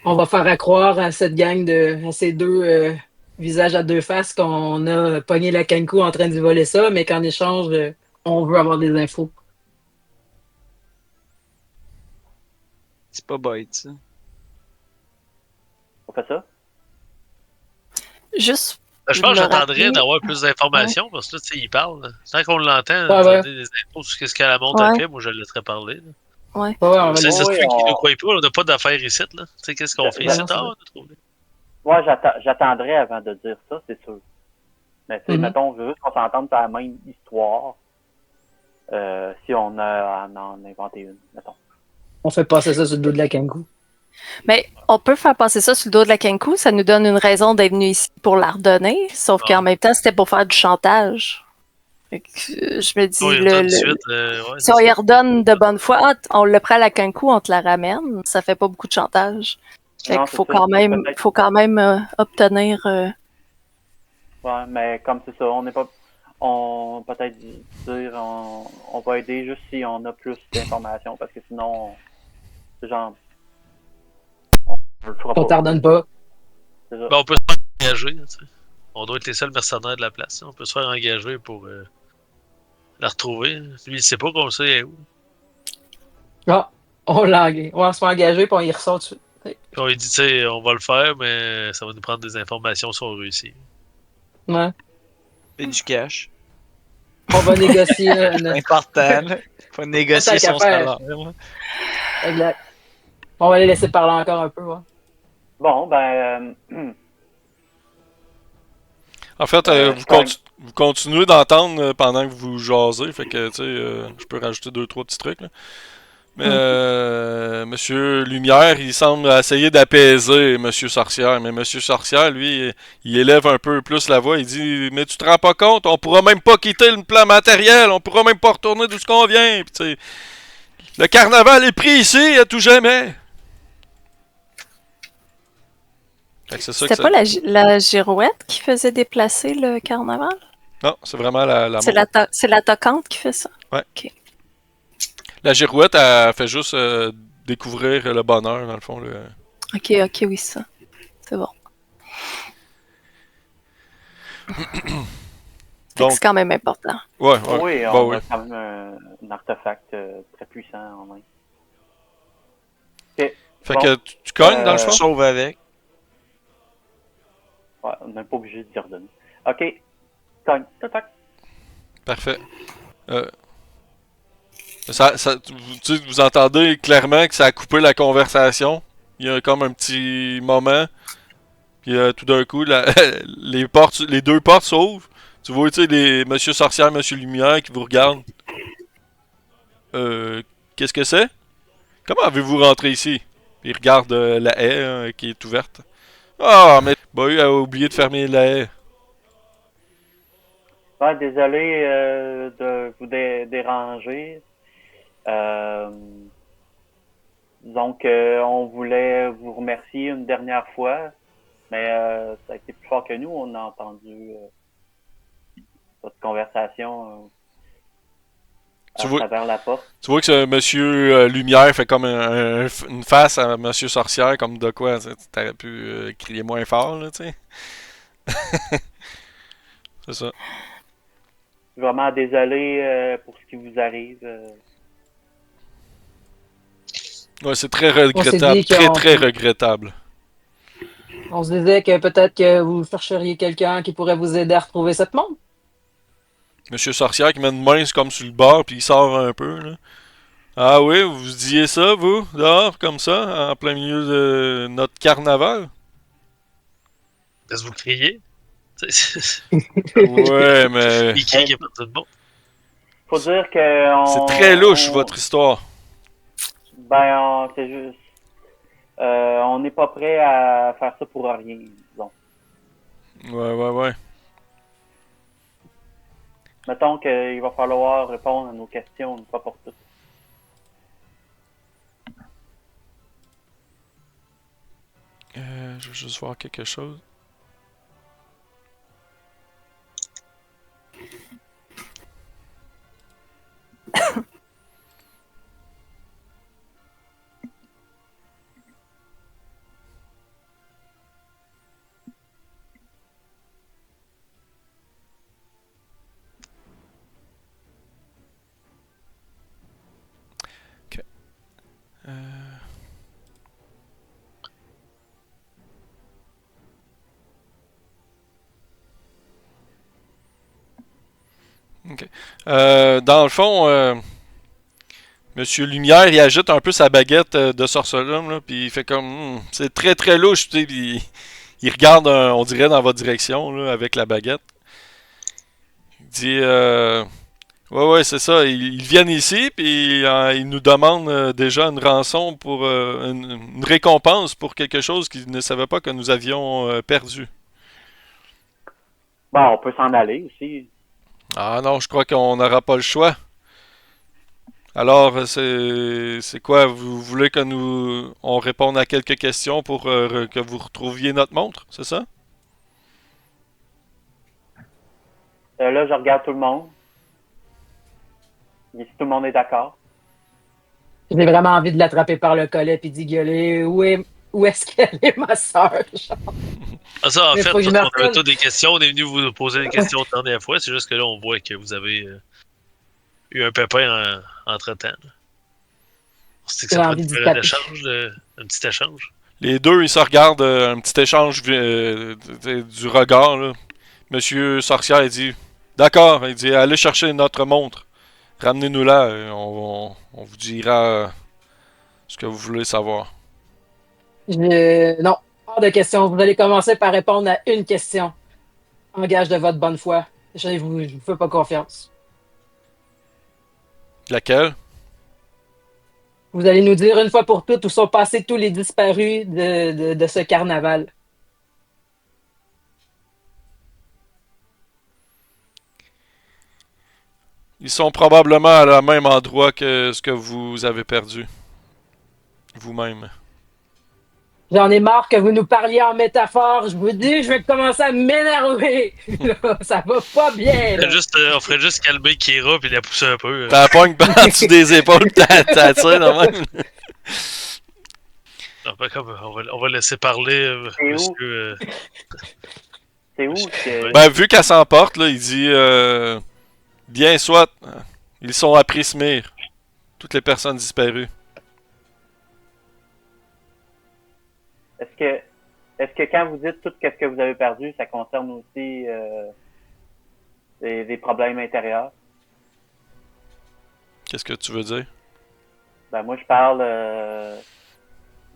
On va faire à croire à cette gang à ces deux visages à deux faces qu'on a pogné la Kankou en train de voler ça, mais qu'en échange, on veut avoir des infos. C'est pas bête, ça. on fait ça. Juste. Ben, je pense que me j'attendrais rappeler. d'avoir plus d'informations parce que là, tu sais, il parle. Là. Tant qu'on l'entend, Ouais, ouais. donner des infos sur ce que la montre a Ouais. fait, moi je le laisserais parler. Là. Ouais, on va C'est dire- ça se oui, peut qu'il on- nous croit pas, on n'a pas d'affaires ici. Là. Tu sais, qu'est-ce qu'on fait Ben ici? non, c'est Ah, vrai. on a trouvé. Moi, j'attendrai avant de dire ça, c'est sûr. Mais tu sais, Mhm. mettons, je veux juste qu'on s'entende sur la même histoire. Si on a à en inventer une, mettons. On fait passer ça sur le dos de la Kankou. Mais on peut faire passer ça sur le dos de la Kenku, ça nous donne une raison d'être venu ici pour la redonner, sauf Ah. qu'en même temps, c'était pour faire du chantage. Fait que, je me dis, Oui, tout de suite. Ouais, si on y redonne de bonne foi, ah, on le prend à la Kenku, on te la ramène, ça fait pas beaucoup de chantage. Fait Non, qu'il faut c'est ça, quand même obtenir. Ouais, mais comme c'est ça, on n'est pas. On peut-être dire on va aider juste si on a plus d'informations parce que sinon c'est genre on le fera On pas. t'ardonne pas. C'est ça. Ben, on peut se faire engager. Tu sais. On doit être les seuls mercenaires de la place. On peut se faire engager pour la retrouver. Lui, il sait pas qu'on le sait elle est où. Ah, on se fait engager puis on y ressort tout de suite. Puis on lui dit, tu sais, on va le faire, mais ça va nous prendre des informations si on réussit. Ouais. Et du cash. On va négocier. C'est important, là. Faut négocier Tant qu'à son faire. salaire. là. Exact. On va les laisser parler encore un peu. Ouais. Bon, ben En fait, vous continuez d'entendre pendant que vous jasez, fait que, tu sais, je peux rajouter 2-3 petits trucs, là. Mais, Monsieur Lumière, il semble essayer d'apaiser Monsieur Sorcière, mais Monsieur Sorcière, lui, il élève un peu plus la voix, il dit « Mais tu te rends pas compte, on pourra même pas quitter le plan matériel, on pourra même pas retourner d'où ce qu'on vient, puis tu sais, le carnaval est pris ici à tout jamais! » Fait que c'est ça que C'était pas la girouette qui faisait déplacer le carnaval? Non, c'est vraiment la C'est la toquante qui fait ça? La girouette, elle fait juste découvrir le bonheur, dans le fond. Ok, oui, ça. C'est bon. Fait que Donc, c'est quand même important. ouais. oui, Bah on oui. a quand même un artefact très puissant en main. Ok. Fait Bon. que tu cognes, dans le Euh, fond? Sauve avec. Ouais, on n'est pas obligé de dire redonner. Ok. Cogne. Tac. Parfait. Vous entendez clairement que ça a coupé la conversation. Il y a comme un petit moment. Puis tout d'un coup, les deux portes s'ouvrent. Tu vois, tu sais, Monsieur Sorcière, Monsieur Lumière qui vous regardent. Qu'est-ce que c'est? Comment avez-vous rentré ici? Il regarde la haie qui est ouverte. Ah, mais Bohu a oublié de fermer la haie. Ouais, désolé de vous déranger. Euh, donc, on voulait vous remercier une dernière fois, mais ça a été plus fort que nous. On a entendu votre conversation Tu à vois, travers la porte. tu vois que ce monsieur Lumière fait comme une face à monsieur Sorcière, comme de quoi t'aurais pu crier moins fort, là, tu sais. C'est ça. Je suis vraiment désolé pour ce qui vous arrive. Ouais, c'est très On s'est regrettable. dit Très, qu'on très regrettable. on se disait que peut-être que vous chercheriez quelqu'un qui pourrait vous aider à retrouver cette montre. Monsieur Sorcière qui met une main comme sur le bord, puis il sort un peu, là. Ah oui, vous disiez ça, vous, dehors, comme ça, en plein milieu de notre carnaval? Est-ce que vous criez? Ouais, mais Il crie qu'il y a pas de bon. Faut dire que c'est très louche, votre histoire. c'est juste, on n'est pas prêt à faire ça pour rien, disons. Ouais. Mettons qu'il va falloir répondre à nos questions une fois pour toutes. Je vais juste voir quelque chose. Ok. Ok. Dans le fond, Monsieur Lumière, il agite un peu sa baguette de sorcelum, là, puis il fait comme... c'est très très louche, tu sais, puis il regarde, on dirait, dans votre direction, là, avec la baguette. Il dit... ouais, c'est ça, ils viennent ici, puis ils nous demandent déjà une rançon pour... une récompense pour quelque chose qu'ils ne savaient pas que nous avions perdu. Bon, on peut s'en aller aussi. Ah non, je crois qu'on n'aura pas le choix. Alors, c'est quoi? Vous voulez que nous on réponde à quelques questions pour que vous retrouviez notre montre, c'est ça? Là, je regarde tout le monde. Et si tout le monde est d'accord. J'ai vraiment envie de l'attraper par le collet et d'y gueuler. Où est-ce qu'elle est, ma soeur? Ah, ça, en Mais fait, faut que je parce me qu'on avait rappelle. tous des questions, on est venu vous poser des questions la dernière fois. C'est juste que là, on voit que vous avez eu un pépin entre-temps. C'est que J'ai ça prend envie d'y un taper. échange, un petit échange. Les deux, ils se regardent un petit échange du regard, là. Monsieur Sorcière, il dit, d'accord, il dit, allez chercher notre montre. Ramenez-nous là, et on vous dira ce que vous voulez savoir. Non, hors de question. Vous allez commencer par répondre à une question. En gage de votre bonne foi. Je vous fais pas confiance. Laquelle? Vous allez nous dire une fois pour toutes où sont passés tous les disparus de ce carnaval. Ils sont probablement à le même endroit que ce que vous avez perdu. Vous-même. J'en ai marre que vous nous parliez en métaphore. Je vous dis, je vais commencer à m'énerver. Là, ça va pas bien, là. On ferait juste calmer Kira puis la pousser un peu. T'as la pogne en dessous des épaules, t'attires de même. Non, pas comme, on va laisser parler C'est où? monsieur. C'est où que... Ben, vu qu'elle s'emporte, là, il dit bien soit, ils sont à Prismir. Toutes les personnes disparues. Est-ce que quand vous dites tout ce que vous avez perdu, ça concerne aussi des problèmes intérieurs? Qu'est-ce que tu veux dire? Ben moi je parle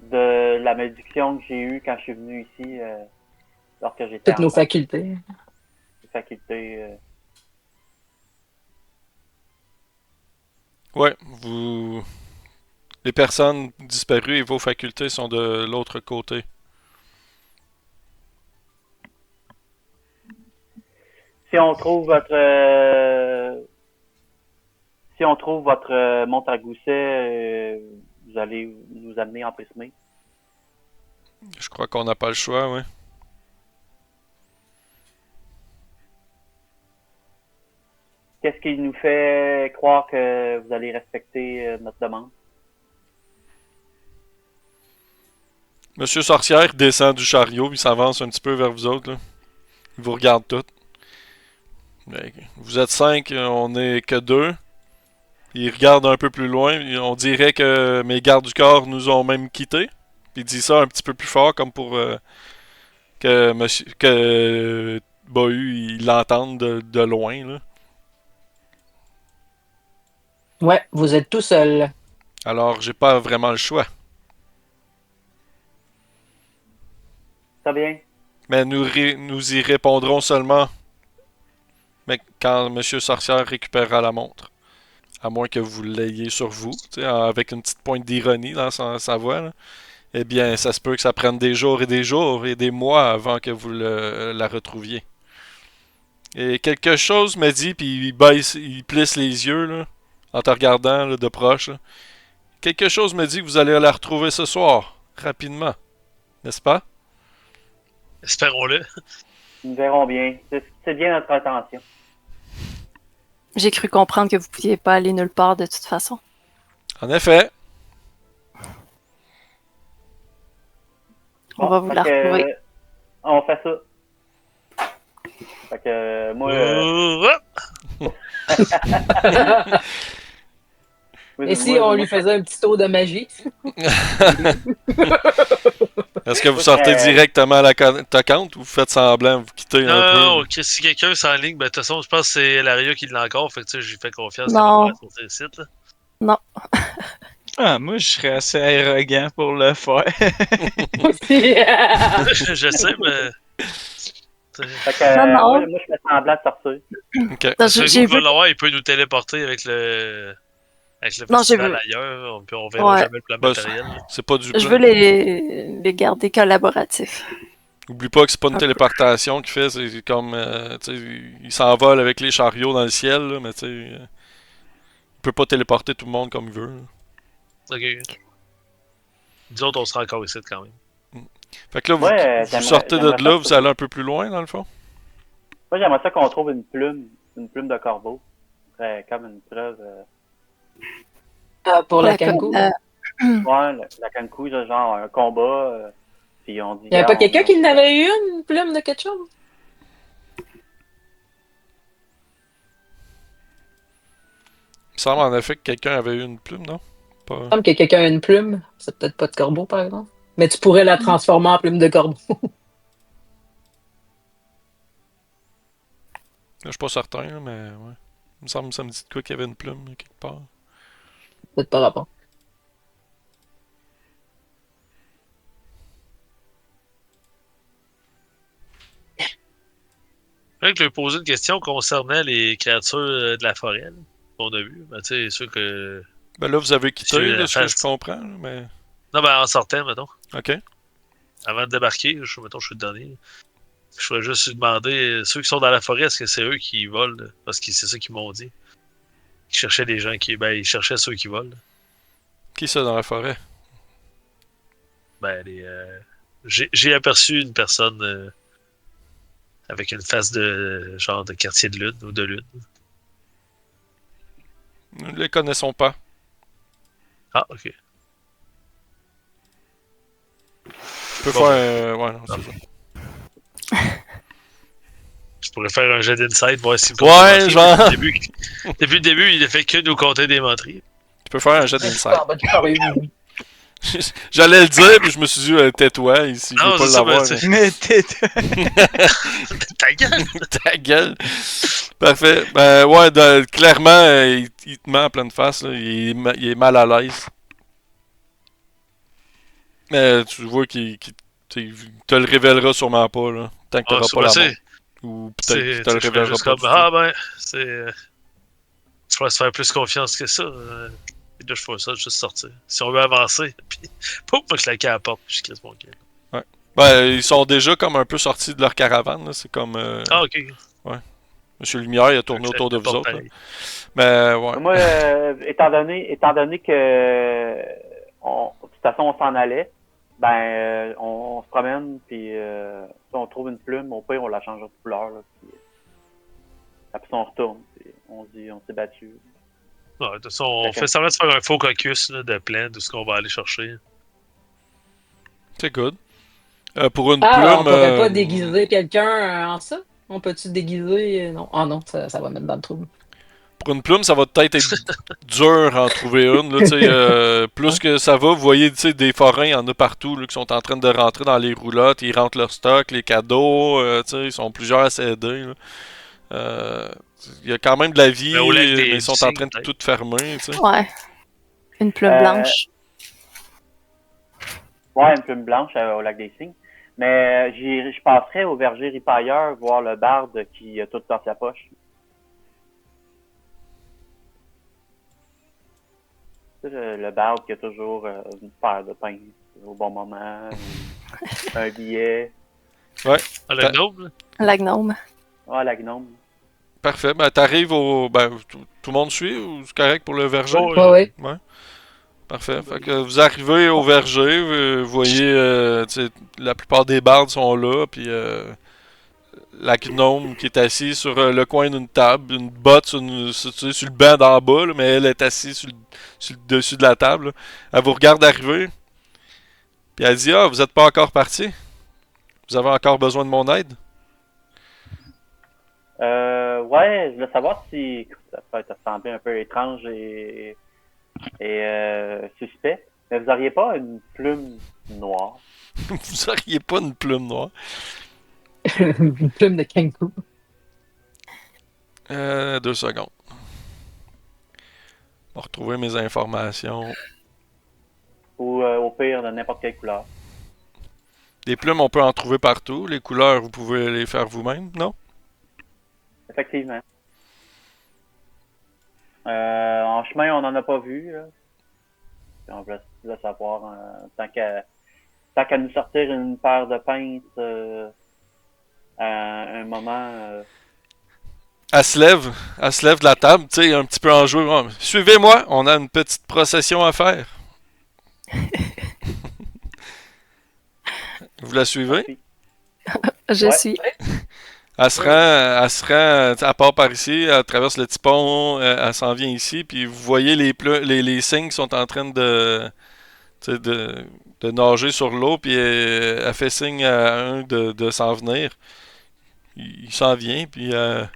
de la malédiction que j'ai eue quand je suis venu ici lorsque j'étais Toutes nos enfant. facultés. Les facultés. Ouais, vous. Les personnes disparues et vos facultés sont de l'autre côté. Si on trouve votre montre à gousset, vous allez nous amener emprisonnés. Je crois qu'on n'a pas le choix, oui. Qu'est-ce qui nous fait croire que vous allez respecter notre demande? Monsieur Sorcière descend du chariot, il s'avance un petit peu vers vous autres. Là. Il vous regarde tous. Vous êtes 5, on n'est que 2. Il regarde un peu plus loin. On dirait que mes gardes du corps nous ont même quittés. Il dit ça un petit peu plus fort, comme pour que Bahu il l'entende de loin. Là. Ouais, vous êtes tout seul. Alors, j'ai pas vraiment le choix. Très bien. Mais nous y répondrons seulement mais quand Monsieur Sorcière récupérera la montre. À moins que vous l'ayez sur vous, avec une petite pointe d'ironie dans sa voix. Là. Eh bien, ça se peut que ça prenne des jours et des mois avant que vous la retrouviez. Et quelque chose me dit, puis il plisse les yeux là, en te regardant là, de proche. Là. Quelque chose me dit que vous allez la retrouver ce soir, rapidement. N'est-ce pas? Espérons-le. Nous verrons bien. C'est bien notre intention. J'ai cru comprendre que vous pouviez pas aller nulle part de toute façon. En effet. On va vous la retrouver. On fait ça. Fait que moi. Et si on lui faisait un petit tour de magie? Est-ce que vous sortez directement à la tocante ou vous faites semblant, vous quittez un peu? Non, ok, si quelqu'un s'enligne, ben de toute façon, je pense que c'est Laria qui l'a encore, fait que tu sais, j'ai fait confiance. Non. Sur site, là. Non. Ah, moi, je serais assez arrogant pour le faire. Je sais, mais. Fait que, Non. moi, je fais semblant de sortir. Ok. Non, J'ai j'ai vu. l'avoir, il peut nous téléporter avec le Non, j'ai festival vu. ailleurs, puis on verra Ouais. jamais le plan Ben, matériel. c'est pas du Je plan. veux les garder collaboratifs. Oublie pas que c'est pas une Un peu. téléportation qu'il fait, c'est comme. Tu sais, il s'envole avec les chariots dans le ciel, là, mais tu sais. Il peut pas téléporter tout le monde comme il veut. Là. Ok. Nous autres, on sera encore ici quand même. Fait que là, Ouais, vous sortez de j'aimerais là, ça vous allez un peu plus loin, dans le fond? Moi, j'aimerais ça qu'on trouve une plume de corbeau. Ce serait comme une preuve. Pour la Kankou. Ouais, la Kankou, genre un combat. Puis on dit. Il n'y avait pas regarde, quelqu'un qui en avait eu une plume de quelque chose? Il me semble en effet que quelqu'un avait eu une plume, non? Pas... Il me semble que quelqu'un a une plume. C'est peut-être pas de corbeau, par exemple. Mais tu pourrais la transformer en plume de corbeau. Je suis pas certain, là, mais ouais. Il me semble que ça me dit de quoi qu'il y avait une plume quelque part. Peut-être pas rapport. Je lui ai posé une question concernant les créatures de la forêt là, qu'on a vues. Ben, tu sais, sûr que. Ben là, vous avez quitté, Monsieur là, ce que je Fast. comprends, là, mais... Non, ben en sortant, mettons. Ok. Avant de débarquer, mettons, je suis le dernier. Je voudrais juste lui demander, ceux qui sont dans la forêt, est-ce que c'est eux qui volent? Là? Parce que c'est ça qu'ils m'ont dit. Ils cherchaient des gens qui. Ben, ils cherchaient ceux qui volent. Qui ça dans la forêt? Ben, j'ai aperçu une personne avec une face de genre de quartier de lune ou de lune. Nous ne les connaissons pas. Ah, ok. Je peux Bon, faire... ouais, non, c'est ça. Je pourrais faire un jet d'insight, voir si vous Ouais, comptez des genre. menteries. Depuis le début, il ne fait que nous compter des menteries. Tu peux faire un jet d'insight. En bas du chariot. J'allais le dire, puis je me suis dit, tais-toi, ici, je Non, veux pas c'est ça, l'avoir. ben, c'est- Mais t'es. Ta gueule! Ta gueule! Parfait. Ben ouais, clairement, il te met en pleine face, là. Il est mal à l'aise. Mais tu vois qu'il te le révélera sûrement pas, là. Tant que Ah, t'auras ça, pas ben, la c'est- montre. Ou peut-être qu'il C'est te le je fais révélera juste pas comme du tout. ah ben c'est tu vas se faire plus confiance que ça Et là, je fais ça, juste sortir. Si on veut avancer, puis pouf, je claquer à la porte, puis je crisse mon camp. Ben, ils sont déjà comme un peu sortis de leur caravane. Là. C'est comme. Ah, ok. Monsieur Lumière, il a tourné Je autour de claque vous la autres. porte Là. Mais, ouais. Moi, étant donné que de toute façon on s'en allait, ben on se promène puis si on trouve une plume, au pire on la change de couleur là, puis après ça on retourne, puis on se dit on s'est battu. Ouais, de toute façon, on fait semblant de faire un faux caucus là, de plan de ce qu'on va aller chercher. C'est good. Pour une Ah, plume. on pourrait pas déguiser quelqu'un en ça? On peut-tu déguiser? Non. Ah non, ça va mettre dans le trouble. Pour une plume, ça va peut-être être dur à en trouver une. Là, tu sais, plus que ça va, vous voyez tu sais, des forains, il y en a partout là, qui sont en train de rentrer dans les roulottes. Ils rentrent leur stock, les cadeaux. Tu sais, ils sont plusieurs à s'aider. Là. Il y a quand même de la vie, Mais au lac des mais ils sont en signes, train de peut-être. tout fermer. Tu sais. Ouais. Une plume blanche. Ouais, une plume blanche au lac des Cygnes. Mais je passerais au verger ripailleur voir le barde qui a tout dans sa poche. Tu sais, le barde qui a toujours une paire de pain au bon moment, un billet. Ouais, Ah, le gnome, La gnome. Ah, la gnome. parfait. Ben, t'arrives au. Ben, tout le monde suit ou c'est correct pour le verger? Oh, Ouais, ouais. Ouais. Parfait. Fait que vous arrivez au verger, vous voyez, tu sais, la plupart des bardes sont là, puis la gnome qui est assise sur le coin d'une table, une botte tu sais, sur le banc d'en bas, là, mais elle est assise sur le dessus de la table. Là. Elle vous regarde arriver, puis elle dit ah, vous êtes pas encore parti? Vous avez encore besoin de mon aide? Ouais, je voulais savoir si ça peut te sembler un peu étrange et suspect, mais vous auriez pas une plume noire? Vous auriez pas une plume noire. Une plume de kangourou. 2 secondes. On va retrouver mes informations. Ou au pire de n'importe quelle couleur? Des plumes, on peut en trouver partout. Les couleurs, vous pouvez les faire vous-même, non? Effectivement. En chemin, on n'en a pas vu. Là. Puis on voulait savoir, tant qu'à nous sortir une paire de pinces à un moment. Elle se lève de la table, tu sais, un petit peu enjouée. Oh, suivez-moi, on a une petite procession à faire. Vous la suivez? Puis, Je Ouais. suis. Elle part par ici, elle traverse le petit pont, elle s'en vient ici, puis vous voyez les cygnes sont en train tu sais, de nager sur l'eau, puis elle fait signe à un de s'en venir. Il s'en vient, puis elle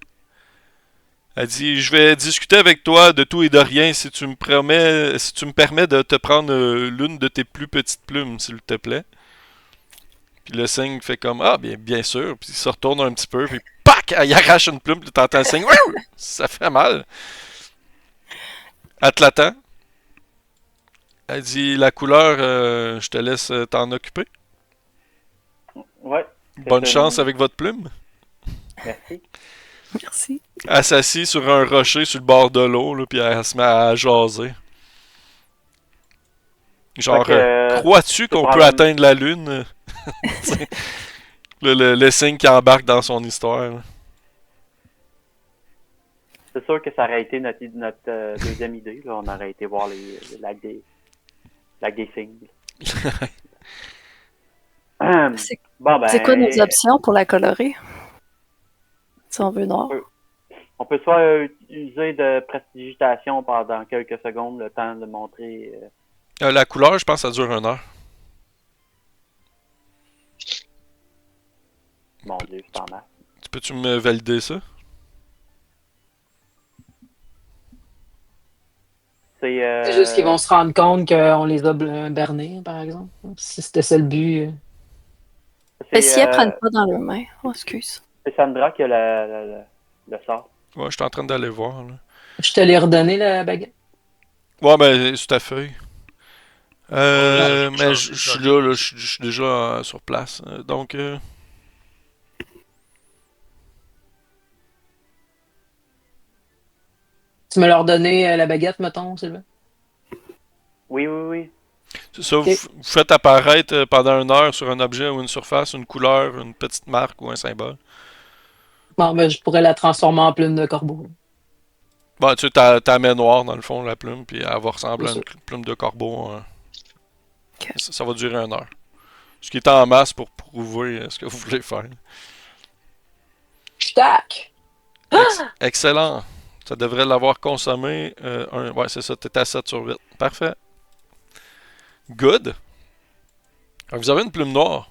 dit je vais discuter avec toi de tout et de rien si tu me permets de te prendre l'une de tes plus petites plumes, s'il te plaît. Puis le cygne fait comme ah bien sûr, puis il se retourne un petit peu, puis pac, il arrache une plume, puis t'entends le cygne, Wouh! Ça fait mal. Elle te l'attend. Elle dit la couleur, je te laisse t'en occuper. Ouais. Bonne chance avec votre plume. Merci. Merci. Elle s'assit sur un rocher sur le bord de l'eau, là, puis elle se met à jaser. Genre, Fait que, crois-tu qu'on peut probablement- atteindre la lune? Le cygne qui embarque dans son histoire. Là. C'est sûr que ça aurait été notre deuxième idée. Là. On aurait été voir les lacs des Cygnes. C'est Bon, ben, c'est quoi nos options pour la colorer? Si on veut noir. on peut soit user de prestidigitation pendant quelques secondes, le temps de montrer. La couleur, je pense que ça dure 1 heure. Mon Dieu, c'est en masse. Peux-tu me valider ça? C'est juste qu'ils vont se rendre compte qu'on les a bernés, par exemple. Si c'était ça le but. Mais si elles prennent pas dans leurs mains. Oh, excuse. C'est Sandra qui a le sort. Ouais, je suis en train d'aller voir. Là. Je te l'ai redonné, la baguette. Ouais, ben, c'est ta feuille. Ouais, Mais je suis là, je suis déjà sur place. Donc, Tu me l'as redonné, la baguette, mettons, Sylvain? Oui, oui, oui. C'est ça, Ok. vous faites apparaître pendant 1 heure sur un objet ou une surface, une couleur, une petite marque ou un symbole. Bon, ben, je pourrais la transformer en plume de corbeau. Bon, tu t'as mets noire dans le fond, la plume, puis elle va ressembler à C'est une ça. plume de corbeau. Ok. Ça va durer 1 heure. Ce qui est en masse pour prouver ce que vous voulez faire. Tac! Excellent. Ça devrait l'avoir consommé. Ouais, c'est ça, t'es à 7 sur 8. Parfait. Good. Alors, vous avez une plume noire.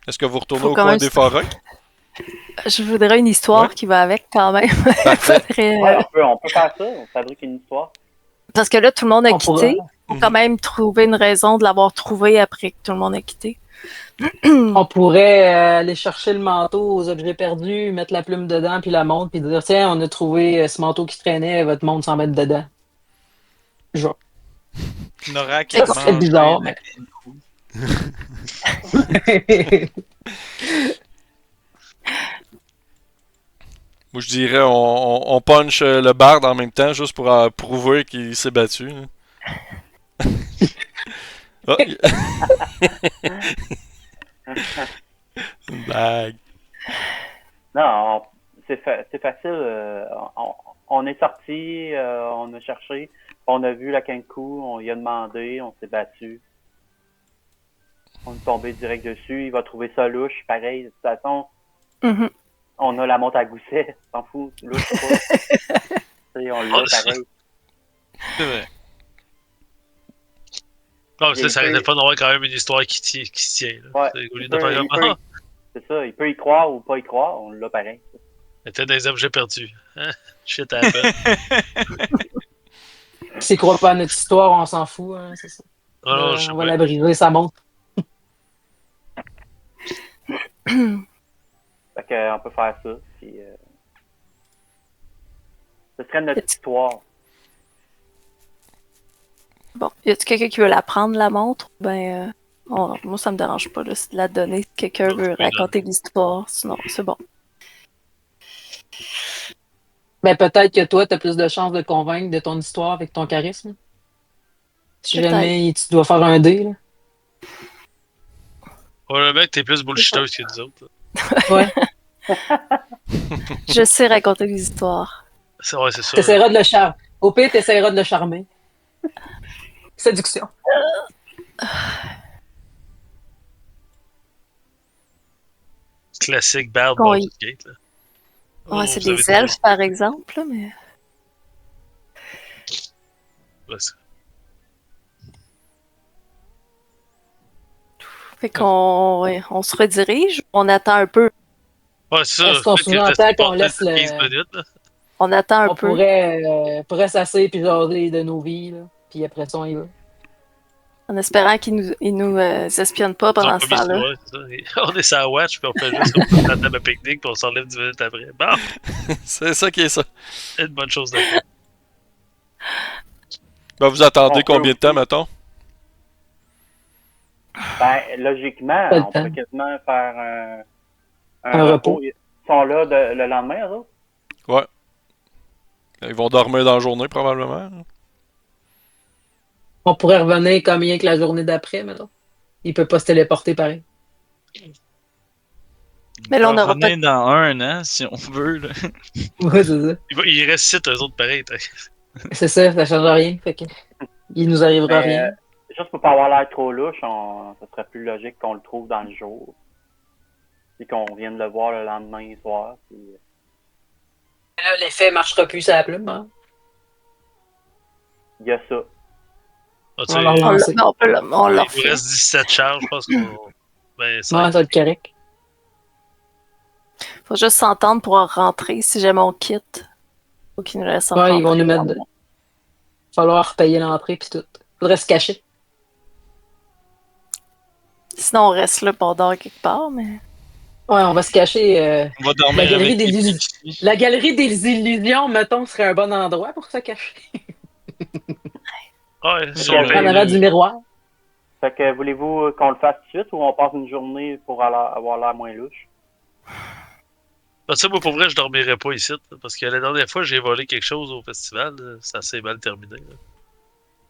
Est-ce que vous retournez Faut au quand coin même des forêts? Je voudrais une histoire Ouais. qui va avec quand même. Parfait. Faudrait, Ouais, on peut faire ça. On fabrique une histoire. Parce que là, tout le monde a On pourra. quitté. Faut quand même trouver une raison de l'avoir trouvé après que tout le monde a quitté. On pourrait aller chercher le manteau aux objets perdus, mettre la plume dedans, puis la montre, puis dire tiens, on a trouvé ce manteau qui traînait, votre monde s'en mettre dedans. Genre. Nora qui C'est a Ça serait mangé bizarre, la mais. Moi, je dirais on punch le barde en même temps, juste pour prouver qu'il s'est battu. Hein. Ah, une blague. Non, c'est facile. On est sorti, on a cherché, on a vu la Kenku, on y a demandé, on s'est battu. On est tombé direct dessus, il va trouver ça louche, pareil. De toute façon, Mhm. on a la montre à gousset, s'en fout, louche pas. Tu sais, on l'a pareil. C'est vrai. Non, mais Il ça peut- arrêtait pas d'avoir quand même une histoire qui se tient. Là. Ouais, C'est- Au lieu il de faire peut- comme c'est ça, il peut y croire ou pas y croire, on l'a pareil. était des objets perdus. Hein? Shit happen. S'il croit pas à notre histoire, on s'en fout, hein, c'est ça. Ah non, je sais On va pas. la briser, ça monte. Fait que, on peut faire ça. Puis, ce serait notre histoire. Bon, y a-t-il quelqu'un qui veut la prendre, la montre? Ben, moi, ça me dérange pas là, c'est de la donner. Si quelqu'un veut raconter l'histoire, sinon, c'est bon. Ben, peut-être que toi, tu as plus de chances de convaincre de ton histoire avec ton charisme. Si Peut-être. jamais tu dois faire un dé, là. Ouais, le mec, t'es plus bullshiteuse que nous autres. Ouais. Je sais raconter des histoires. Ouais, c'est ça. T'essaieras de le charmer. Au pire, t'essaieras de le charmer. Séduction. Classique Bard Oui. Baldur's Gate. Là. Ouais, Oh, c'est vous avez des elfes, par exemple, là, mais. Ouais, c'est- Fait qu'on ouais, on se redirige, on attend un peu. Ouais, c'est ça. Est-ce qu'on Fait que sous-entend restez qu'on pas laisse peut-être le- 15 minutes. Là. On attend un On peu. pourrait s'asseoir puis jaser de nos vies, là. Puis après ça, on y va. En espérant qu'ils nous espionnent pas Ils ont pendant pas ce mis temps-là. ouais, c'est ça. Et on est sur la watch, puis on fait juste comme la table à pique-nique, puis on s'enlève 10 minutes après. Bon, C'est ça qui est ça. c'est une bonne chose de faire. Ben, vous attendez On peut combien de temps, aussi. mettons? Ben, logiquement, Pas le on peut temps. quasiment faire Un repos. Ils sont là le lendemain, eux autres? Ouais. Ils vont dormir dans la journée, probablement. On pourrait revenir comme rien que la journée d'après, maintenant. Il peut pas se téléporter pareil. Mais là, on va aura pas. revenir dans 1 an, si on veut. Là. Ouais, c'est ça. Il reste 7 eux autres pareil. t'as- C'est ça change rien. Fait que il nous arrivera Mais, rien. juste pour pas avoir l'air trop louche, ça serait plus logique qu'on le trouve dans le jour. Et qu'on vienne le voir le lendemain soir. Puis, Là, l'effet marchera plus à la plume, hein. il y a ça. Ah, tu On sais, va On, relancer. on peut le- on il leur nous fait. reste 17 charges, je pense qu'on. Ben, Ouais, ça. ça va être correct. Faut juste s'entendre pour rentrer si jamais on quitte. Faut qu'ils nous laissent Ouais, rentrer. ils vont nous mettre. Il va falloir payer l'entrée puis tout. Faudrait se cacher. Sinon, on reste là pour dort quelque part, mais. Ouais, on va se cacher. On va dormir La galerie avec des les illusions. petits. La galerie des illusions, mettons, serait un bon endroit pour se cacher. Ouais, Sur on le- En avant du miroir. Fait que voulez-vous qu'on le fasse tout de suite ou on passe une journée pour avoir l'air moins louche? Ben, tu sais, moi, pour vrai, je dormirais pas ici. Là, parce que la dernière fois, j'ai volé quelque chose au festival. Là, ça s'est mal terminé. Là.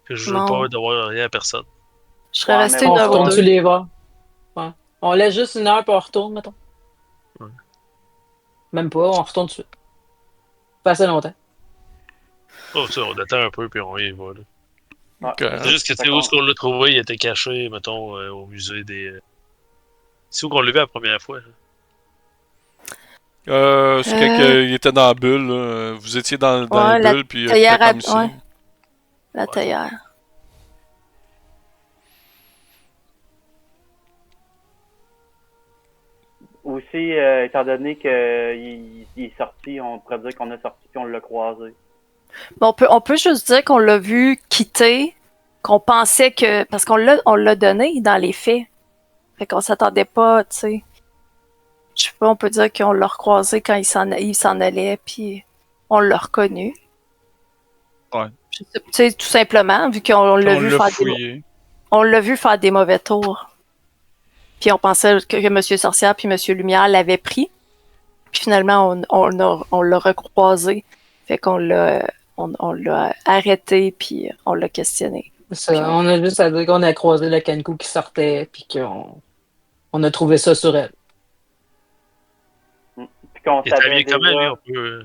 Que je veux Non. pas devoir rien à personne. Je serais Ouais, restée mais On une heure ou retourne-tu deux. les voir? Ouais. On laisse juste une heure puis on retourne, mettons. Ouais. Même pas, on retourne dessus. Pas assez longtemps. Oh, ça, on attend un peu, puis on y va, là. Ouais. Ok. C'est juste que, tu sais, où est-ce qu'on l'a trouvé, il était caché, mettons, au musée des... C'est où qu'on l'a vu la première fois? Là? C'est quand il était dans la bulle. Là. Vous étiez dans Ouais, les la bulles, puis théière était à- comme ici. ouais. La Ouais. théière. Aussi, étant donné qu'il est sorti, on pourrait dire qu'on est sorti et on l'a croisé. Bon, on peut juste dire qu'on l'a vu quitter, qu'on pensait que... Parce on l'a donné dans les faits. Fait qu'on s'attendait pas, tu sais. Je sais pas, on peut dire qu'on l'a recroisé quand il s'en allait, puis on l'a reconnu. Ouais. Je sais- Tu sais, tout simplement, vu qu'on l'a On vu l'a faire fouillé. on l'a vu faire des mauvais tours. Puis on pensait que Monsieur Sorcière puis Monsieur Lumière l'avaient pris. Puis finalement, on l'a recroisé. Fait qu'on on l'a arrêté, puis on l'a questionné. Ça, Puis on a juste à dire qu'on a croisé le Kanku qui sortait, puis qu'on a trouvé ça sur elle. Puis qu'on Il est savait habillé comment, lui? déjà, On peut...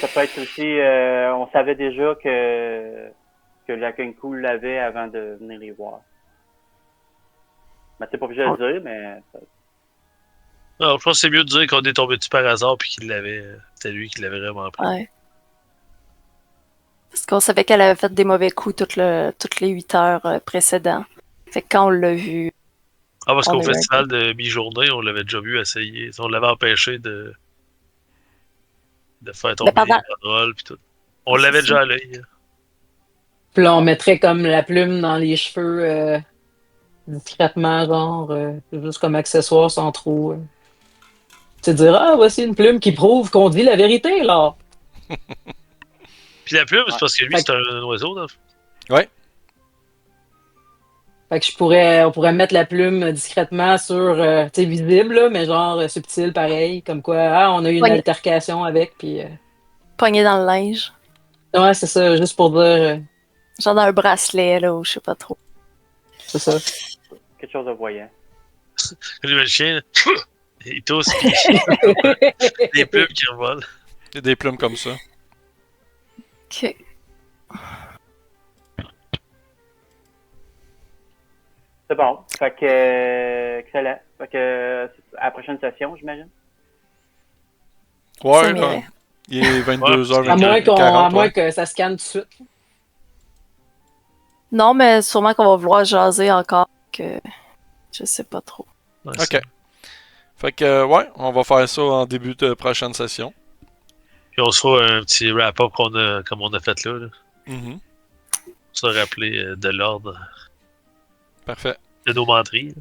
ça peut être aussi, on savait déjà que la Kenku l'avait avant de venir les voir. Mais c'est pas obligé de le dire, mais Non, je pense que c'est mieux de dire qu'on est tombé dessus par hasard, puis qu'il l'avait... C'était lui qui l'avait vraiment pris. Ouais. Parce qu'on savait qu'elle avait fait des mauvais coups toutes les 8 heures précédentes. Fait que quand on l'a vu, Ah, parce On qu'au a eu un festival de mi-journée, on l'avait déjà vu essayer. On l'avait empêché de faire tomber pendant- les banderoles, puis tout. On C'est l'avait ça. déjà à l'œil. Puis là, on mettrait comme la plume dans les cheveux discrètement, genre, juste comme accessoire sans trop. Tu dire, ah, voici une plume qui prouve qu'on dit la vérité, là. Puis la plume, c'est Ouais. parce que lui, Fait c'est un oiseau, dans le fond. Fait que on pourrait mettre la plume discrètement sur, tu sais, visible, là, mais genre subtil, pareil, comme quoi, ah, on a eu une Pogné. altercation avec, puis pogné dans le linge. ouais, c'est ça, juste pour dire, Genre dans un bracelet, là, ou je sais pas trop. c'est ça. quelque chose de voyant. Lui, le chien, il tousse, puis des plumes qui revolent. Il y a des plumes comme ça. Ok. C'est bon. Fait que, excellent. Fait que, à la prochaine session, j'imagine. Ouais, Ça là, m'irait. il est 22h40. À moins que ça scanne tout de suite. Non, mais sûrement qu'on va vouloir jaser encore, que je sais pas trop. Ouais, Ok. Fait que, ouais, on va faire ça en début de prochaine session. Puis on se fera un petit wrap-up comme on a fait là. Mhm. Se rappeler de l'ordre Parfait. de nos menteries.